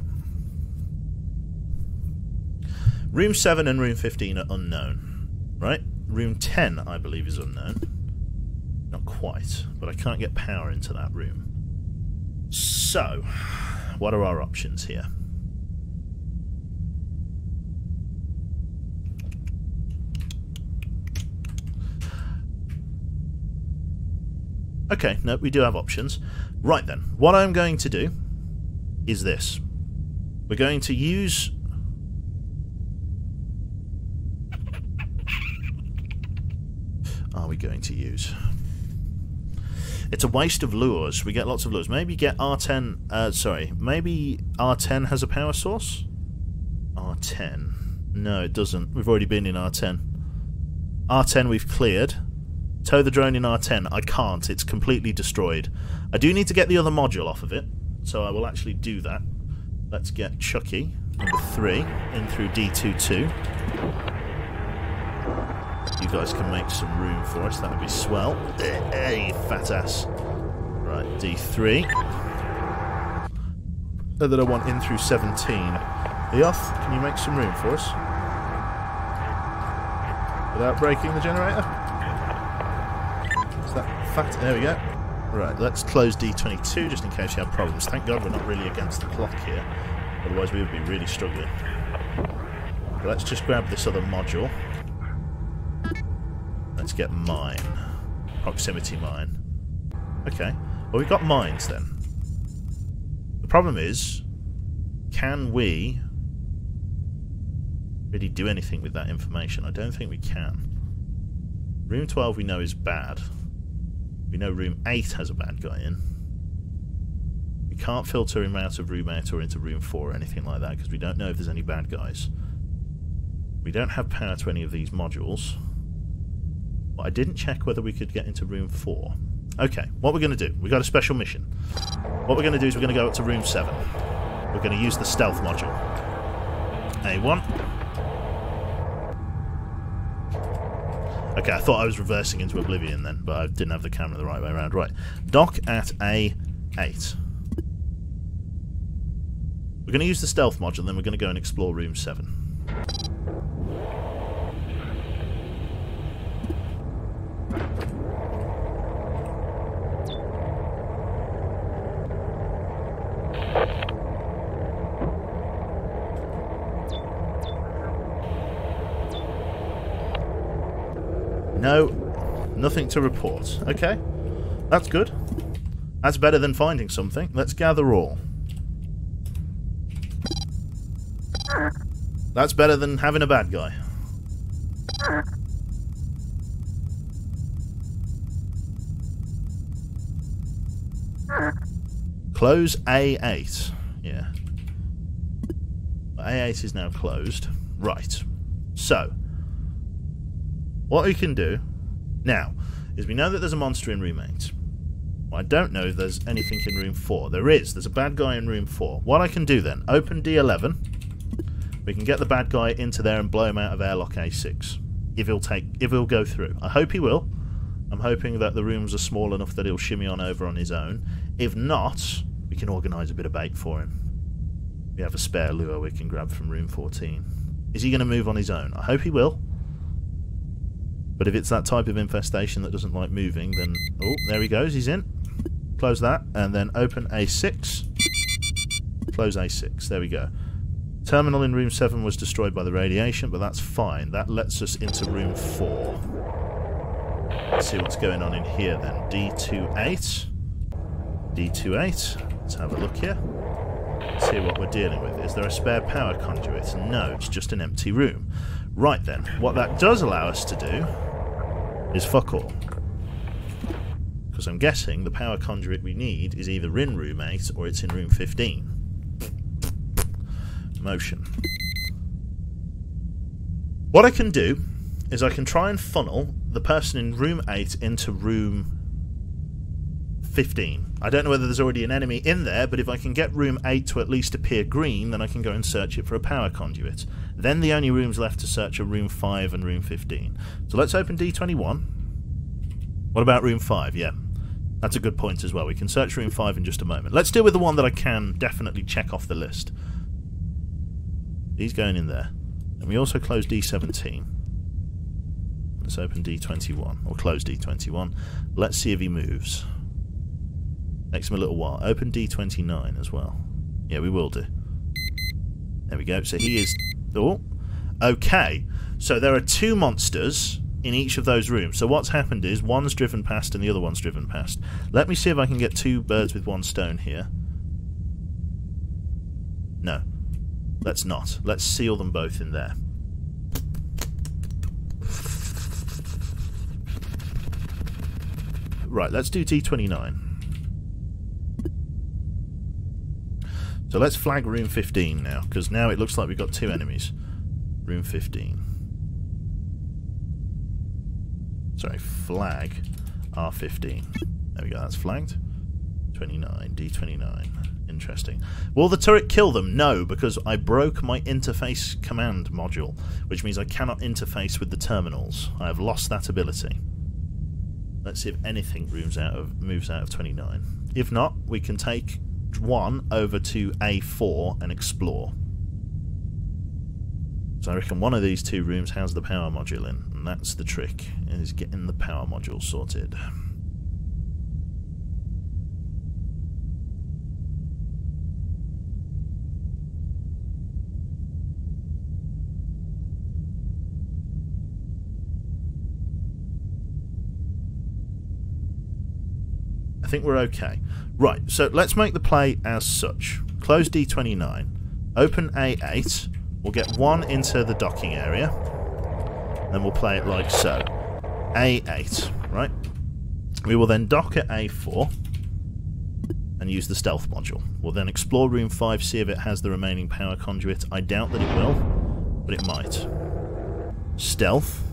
room 7 and room 15 are unknown, right? Room 10, I believe, is unknown. Not quite, but I can't get power into that room. So, what are our options here? Okay, no, we do have options. Right then, what I'm going to do is this. We're going to use... Are we going to use? It's a waste of lures. We get lots of lures. Maybe get R10... maybe R10 has a power source? R10. No, it doesn't. We've already been in R10. R10 we've cleared. Tow the drone in R10. I can't. It's completely destroyed. I do need to get the other module off of it, so I will actually do that. Let's get Chucky, number 3, in through D22. You guys can make some room for us. That would be swell. Hey, fat ass. Right, D3. And then I want in through 17. Eoth, can you make some room for us? Without breaking the generator? That fat. There we go. Right, let's close D22 just in case you have problems. Thank God we're not really against the clock here, otherwise we would be really struggling. But let's just grab this other module. Let's get mine. Proximity mine. Okay, well we've got mines then. The problem is, can we really do anything with that information? I don't think we can. Room 12 we know is bad. We know room 8 has a bad guy in. We can't filter him out of room 8 or into room 4 or anything like that because we don't know if there's any bad guys. We don't have power to any of these modules. But I didn't check whether we could get into room 4. Okay, what we're going to do, we've got a special mission. What we're going to do is we're going to go up to room 7. We're going to use the stealth module. A1. Okay, I thought I was reversing into oblivion then, but I didn't have the camera the right way around. Right, dock at A8. We're going to use the stealth module, then we're going to go and explore room 7. No, nothing to report. Okay, that's good. That's better than finding something. Let's gather all. That's better than having a bad guy. Close A8. Yeah. A8 is now closed. Right. So, what we can do now is we know that there's a monster in room 8. Well, I don't know if there's anything in room 4. There is. There's a bad guy in room 4. What I can do then, open D11. We can get the bad guy into there and blow him out of airlock A6. If he'll go through. I hope he will. I'm hoping that the rooms are small enough that he'll shimmy on over on his own. If not, we can organise a bit of bait for him. We have a spare lure we can grab from room 14. Is he going to move on his own? I hope he will. But if it's that type of infestation that doesn't like moving, then... Oh, there he goes, he's in. Close that, and then open A6. Close A6, there we go. Terminal in room 7 was destroyed by the radiation, but that's fine. That lets us into room 4. Let's see what's going on in here then. D28. D28. Let's have a look here. Let's see what we're dealing with. Is there a spare power conduit? No, it's just an empty room. Right then, what that does allow us to do is fuck all. Because I'm guessing the power conduit we need is either in room 8 or it's in room 15. Motion. What I can do is I can try and funnel the person in room 8 into room 15. I don't know whether there's already an enemy in there, but if I can get room 8 to at least appear green, then I can go and search it for a power conduit. Then the only rooms left to search are room 5 and room 15. So let's open D21. What about room 5? Yeah, that's a good point as well. We can search room 5 in just a moment. Let's deal with the one that I can definitely check off the list. He's going in there. And we also close D17. Let's open D21, or close D21. Let's see if he moves. Takes him a little while. Open D29 as well. Yeah, we will do. There we go. So he is... Oh, okay. So there are 2 monsters in each of those rooms. So what's happened is one's driven past and the other one's driven past. Let me see if I can get 2 birds with 1 stone here. No. Let's not. Let's seal them both in there. Right, let's do D29. So let's flag room 15 now, because now it looks like we've got 2 enemies. Room 15. Sorry, flag R15. There we go, that's flagged. 29, D29. Interesting. Will the turret kill them? No, because I broke my interface command module, which means I cannot interface with the terminals. I have lost that ability. Let's see if anything moves out of 29. If not, we can take 1 over to A4 and explore. So I reckon one of these 2 rooms has the power module in, and that's the trick, is getting the power module sorted. I think we're okay. Right, so let's make the play as such. Close D29, open A8, we'll get 1 into the docking area, then we'll play it like so. A8, right? We will then dock at A4 and use the stealth module. We'll then explore room 5, see if it has the remaining power conduit. I doubt that it will, but it might. Stealth,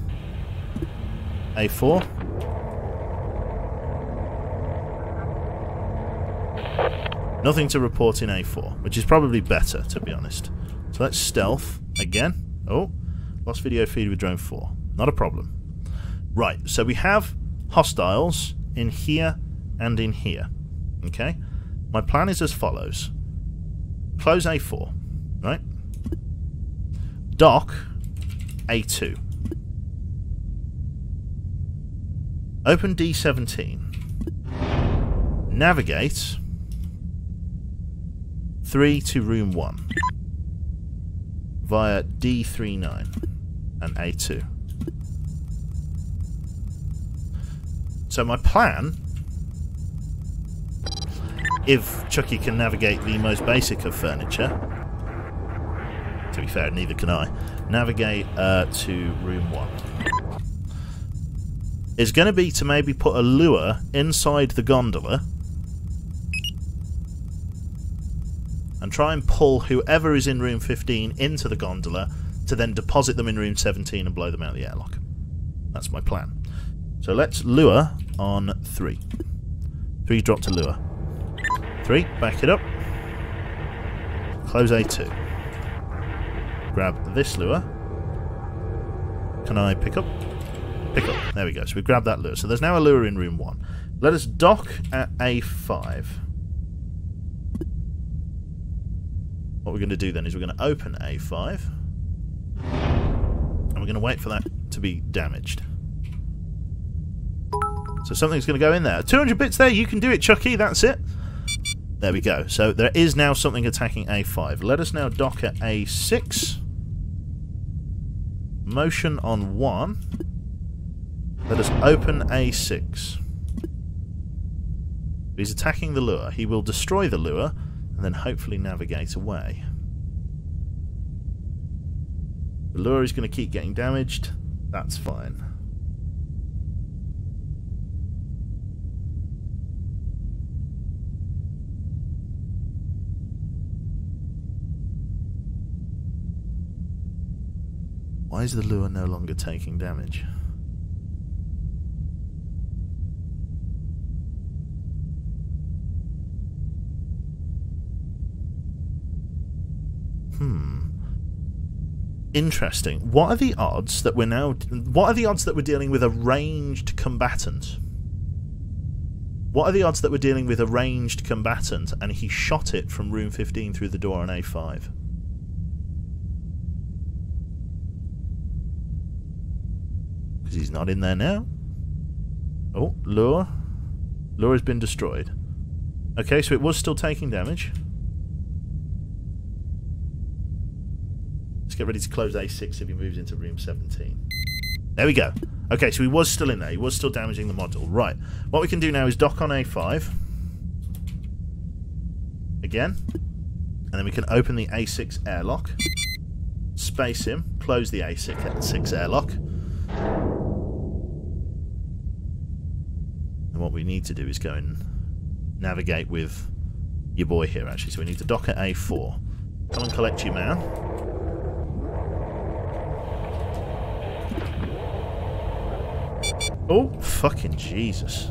A4. Nothing to report in A4, which is probably better, to be honest. So let's stealth again. Oh, lost video feed with drone 4. Not a problem. Right, so we have hostiles in here and in here. Okay? My plan is as follows. Close A4, right? Dock A2. Open D17. Navigate 3 to room 1 via D39 and A2. So my plan, if Chucky can navigate the most basic of furniture, to be fair, neither can I, navigate to room 1, is going to be to maybe put a lure inside the gondola and try and pull whoever is in room 15 into the gondola to then deposit them in room 17 and blow them out of the airlock. That's my plan. So let's lure on 3. 3 drop to lure. 3, back it up. Close A2. Grab this lure. Can I pick up? Pick up. There we go. So we grab that lure. So there's now a lure in room 1. Let us dock at A5. What we're going to do then is we're going to open A5. And we're going to wait for that to be damaged. So something's going to go in there. 200 bits there. You can do it, Chucky. That's it. There we go. So there is now something attacking A5. Let us now dock at A6. Motion on 1. Let us open A6. He's attacking the lure. He will destroy the lure and then hopefully navigate away. The lure is going to keep getting damaged. That's fine. Why is the lure no longer taking damage? Interesting. What are the odds that we're dealing with a ranged combatant? What are the odds that we're dealing with a ranged combatant and he shot it from room 15 through the door on A5? Because he's not in there now. Oh, lure. Lure has been destroyed. Okay, so it was still taking damage. Let's get ready to close A6 if he moves into room 17. There we go. Okay, so he was still in there. He was still damaging the module. Right. What we can do now is dock on A5. Again. And then we can open the A6 airlock. Space him. Close the A6 airlock. And what we need to do is go and navigate with your boy here, actually. So we need to dock at A4. Come and collect your man. Oh, fucking Jesus.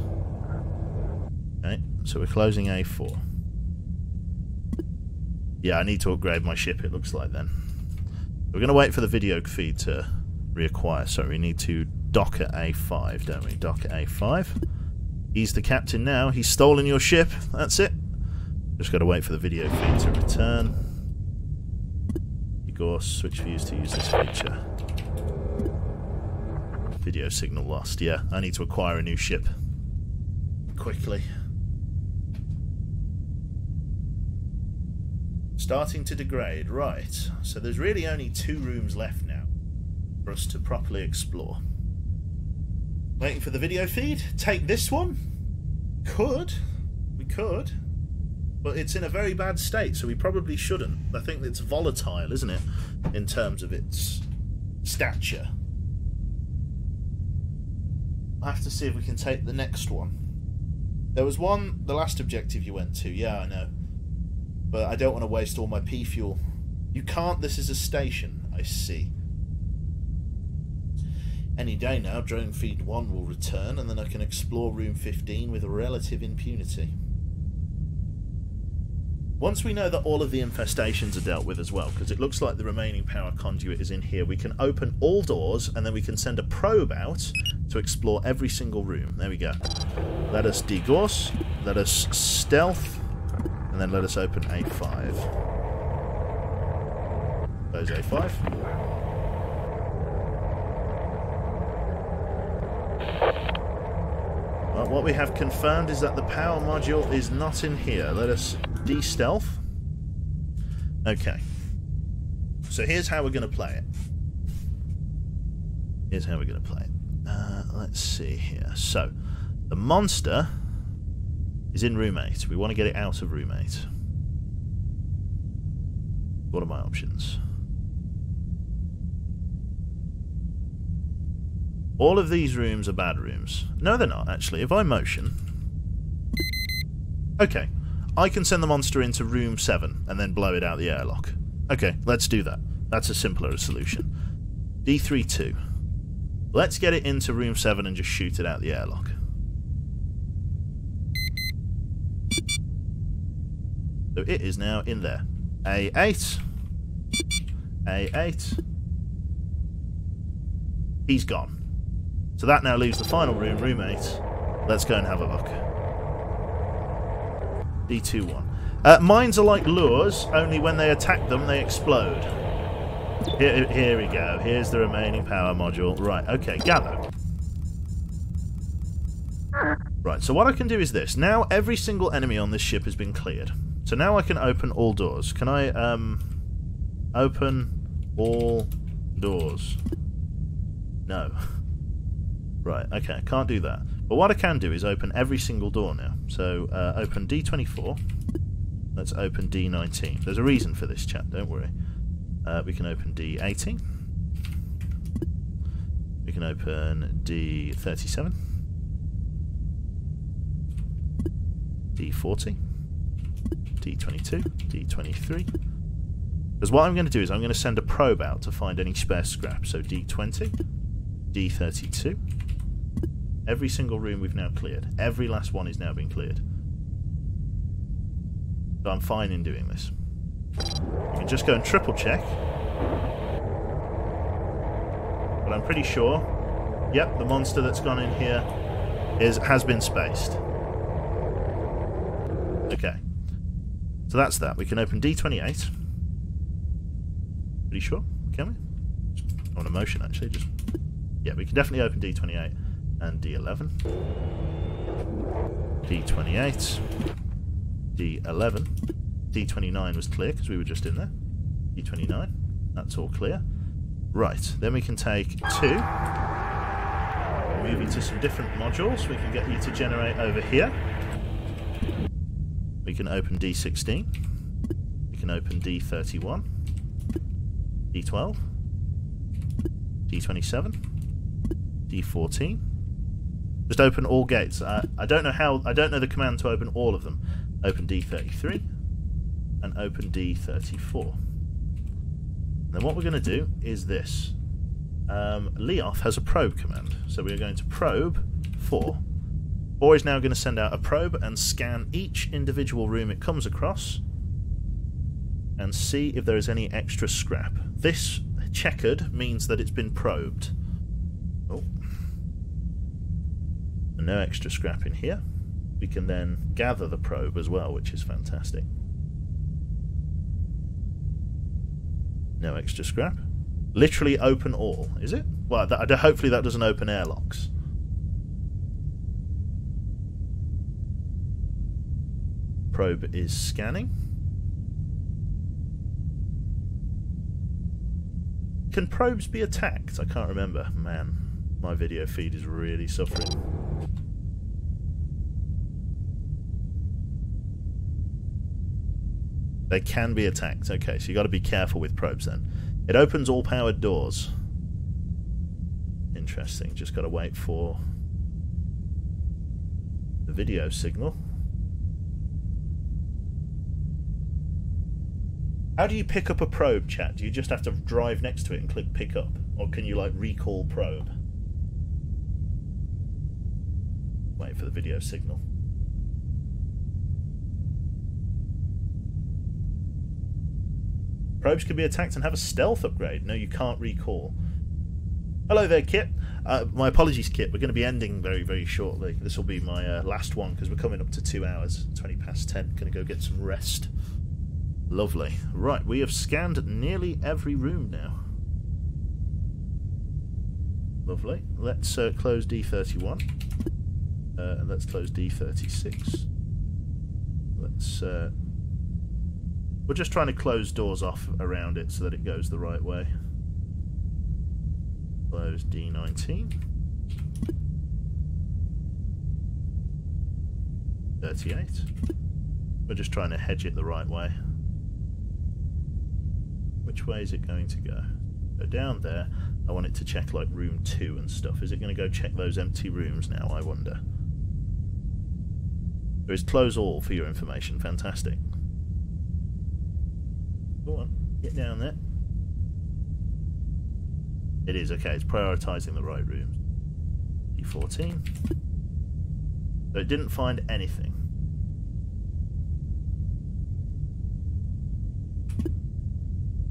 Okay, so we're closing A4. Yeah, I need to upgrade my ship, it looks like then. We're going to wait for the video feed to reacquire. So we need to dock at A5, don't we? Dock at A5. He's the captain now. He's stolen your ship. That's it. Just got to wait for the video feed to return. Igor, switch views to use this feature. Video signal lost. Yeah, I need to acquire a new ship. Quickly. Starting to degrade. Right. So there's really only 2 rooms left now for us to properly explore. Waiting for the video feed. Take this one. We could. But it's in a very bad state, so we probably shouldn't. I think it's volatile, isn't it? In terms of its stature. I have to see if we can take the next one. There was one, the last objective you went to. Yeah, I know. But I don't want to waste all my P fuel. You can't, this is a station. I see. Any day now, drone feed 1 will return, and then I can explore room 15 with relative impunity. Once we know that all of the infestations are dealt with as well, because it looks like the remaining power conduit is in here, we can open all doors and then we can send a probe out to explore every single room. There we go. Let us degauss, let us stealth, and then let us open A5. Close A5. Well, what we have confirmed is that the power module is not in here. Let us de-stealth. Okay. So here's how we're going to play it. Let's see here. So, The monster is in room 8. We want to get it out of room 8. What are my options? All of these rooms are bad rooms. No, they're not, actually. If I motion... Okay. I can send the monster into room 7 and then blow it out the airlock. Okay, let's do that. That's a simpler solution. D32. Let's get it into room 7 and just shoot it out the airlock. So it is now in there. A8. A8. He's gone. So that now leaves the final room, room 8. Let's go and have a look. D21. Mines are like lures, only when they attack them, they explode. Here we go. Here's the remaining power module. Right, okay, gather. Right, so what I can do is this. Now every single enemy on this ship has been cleared. So now I can open all doors. Can I, open all doors? No. Right, okay, I can't do that. But what I can do is open every single door now. So, open D24. Let's open D19. There's a reason for this, chat, don't worry. We can open D18. We can open D37. D40. D22. D23. Because what I'm going to do is I'm going to send a probe out to find any spare scrap. So D20. D32. Every single room we've now cleared. Every last one is now being cleared. So I'm fine in doing this. You can just go and triple check. But I'm pretty sure, yep, the monster that's gone in here has been spaced. Okay. So that's that. We can open D28. Pretty sure, can we? I want a motion actually, just... Yeah, we can definitely open D28 and D11. D28. D11. D29 was clear because we were just in there. D29. That's all clear. Right, then we can take 2. Move you to some different modules. We can get you to generate over here. We can open D16. We can open D31. D12. D27. D14. Just open all gates. I don't know how. I don't know the command to open all of them. Open D33 and open D34. And then what we're going to do is this. Leoth has a probe command, so we are going to probe 4. 4 is now going to send out a probe and scan each individual room it comes across and see if there is any extra scrap. This checkered means that it's been probed. Oh. And no extra scrap in here. We can then gather the probe as well, which is fantastic. No extra scrap. Literally open all, is it? Well, hopefully that doesn't open airlocks. Probe is scanning. Can probes be attacked? I can't remember. Man, my video feed is really suffering. They can be attacked. Okay, so you got to be careful with probes then. It opens all powered doors. Interesting. Just got to wait for the video signal. How do you pick up a probe, chat? Do you just have to drive next to it and click pick up? Or can you, like, recall probe? Wait for the video signal. Probes can be attacked and have a stealth upgrade. No, you can't recall. Hello there, Kit. My apologies, Kit. We're going to be ending very, very shortly. This will be my last one because we're coming up to 2 hours. 20 past 10. Going to go get some rest. Lovely. Right, we have scanned nearly every room now. Lovely. Let's close D31. And let's close D36. Let's... We're just trying to close doors off around it so that it goes the right way. Close D19. 38. We're just trying to hedge it the right way. Which way is it going to go? So down there, I want it to check like room 2 and stuff. Is it going to go check those empty rooms now, I wonder? There is close all for your information. Fantastic. Go on, get down there. It is, okay, it's prioritising the right rooms. D14. So it didn't find anything.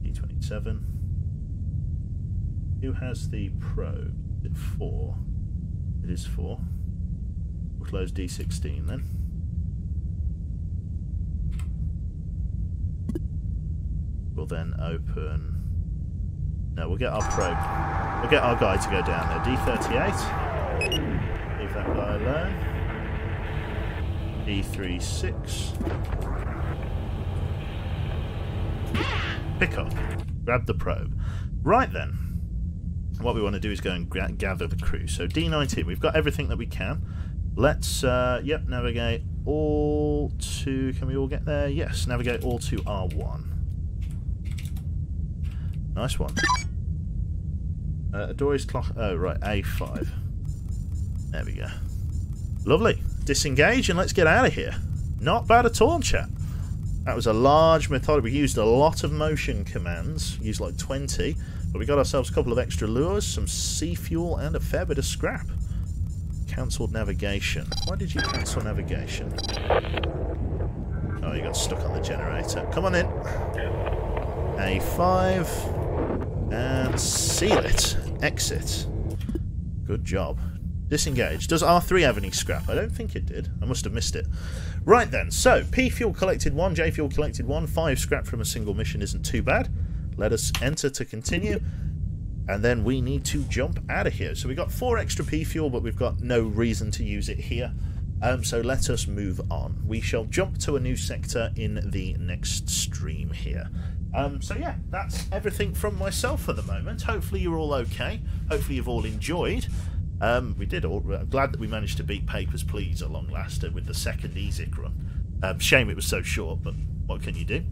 D27. Who has the probe? Is it 4? It is 4. We'll close D16 then. We'll then open... No, we'll get our probe. We'll get our guy to go down there. D38. Leave that guy alone. D36. Pick up. Grab the probe. Right then. What we want to do is go and gather the crew. So D19. We've got everything that we can. Let's, yep, navigate all to... Can we all get there? Yes, navigate all to R1. Nice one. Dory's clock. Oh, right. A5. There we go. Lovely. Disengage and let's get out of here. Not bad at all, chat. That was a large method. We used a lot of motion commands. Used like 20. But we got ourselves a couple of extra lures, some sea fuel, and a fair bit of scrap. Cancelled navigation. Why did you cancel navigation? Oh, you got stuck on the generator. Come on in. A5. And seal it. Exit. Good job. Disengage. Does R3 have any scrap? I don't think it did. I must have missed it. Right then. So, P fuel collected 1, J fuel collected 1. 5 scrap from a single mission isn't too bad. Let us enter to continue. And then we need to jump out of here. So we got 4 extra P fuel, but we've got no reason to use it here. So let us move on. We shall jump to a new sector in the next stream here. So yeah, that's everything from myself for the moment. Hopefully you're all okay. Hopefully you've all enjoyed. We did all. I'm glad that we managed to beat Papers, Please at long last with the second EZIC run. Shame it was so short, but what can you do?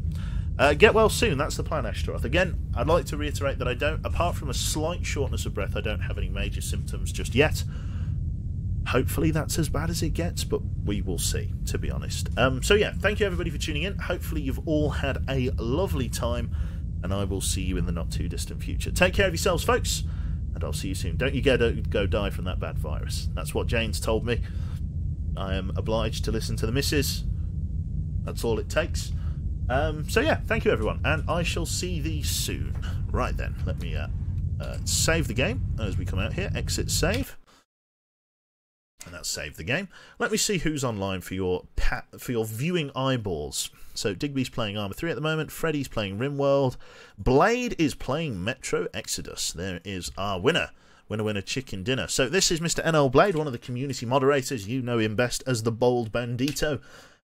Get well soon, that's the plan, Ashtaroth. Again, I'd like to reiterate that I don't, apart from a slight shortness of breath, I don't have any major symptoms just yet. Hopefully that's as bad as it gets, but we will see, to be honest. So yeah, thank you everybody for tuning in. Hopefully you've all had a lovely time, and I will see you in the not too distant future. Take care of yourselves, folks, and I'll see you soon. Don't you go die from that bad virus. That's what Jane's told me. I am obliged to listen to the missus. That's all it takes. So yeah, thank you everyone, and I shall see thee soon. Right then, let me save the game as we come out here. Exit save. And that's saved the game. Let me see who's online for your viewing eyeballs. So Digby's playing Arma 3 at the moment. Freddy's playing RimWorld. Blade is playing Metro Exodus. There is our winner. Winner chicken dinner. So this is Mr. NL Blade, one of the community moderators. You know him best as the Bold Bandito.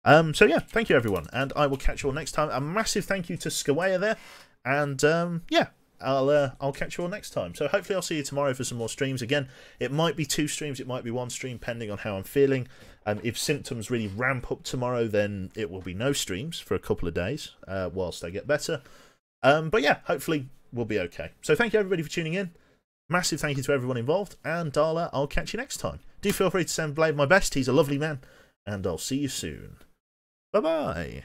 So yeah, thank you everyone, and I will catch you all next time. A massive thank you to Skawaya there, and yeah. I'll catch you all next time. So hopefully I'll see you tomorrow for some more streams. Again, it might be 2 streams, it might be 1 stream, depending on how I'm feeling. If symptoms really ramp up tomorrow, then it will be no streams for a couple of days whilst I get better. But yeah, hopefully we'll be okay. So thank you everybody for tuning in. Massive thank you to everyone involved, and I'll catch you next time. Do feel free to send Blade my best. He's a lovely man, and I'll see you soon. Bye-bye.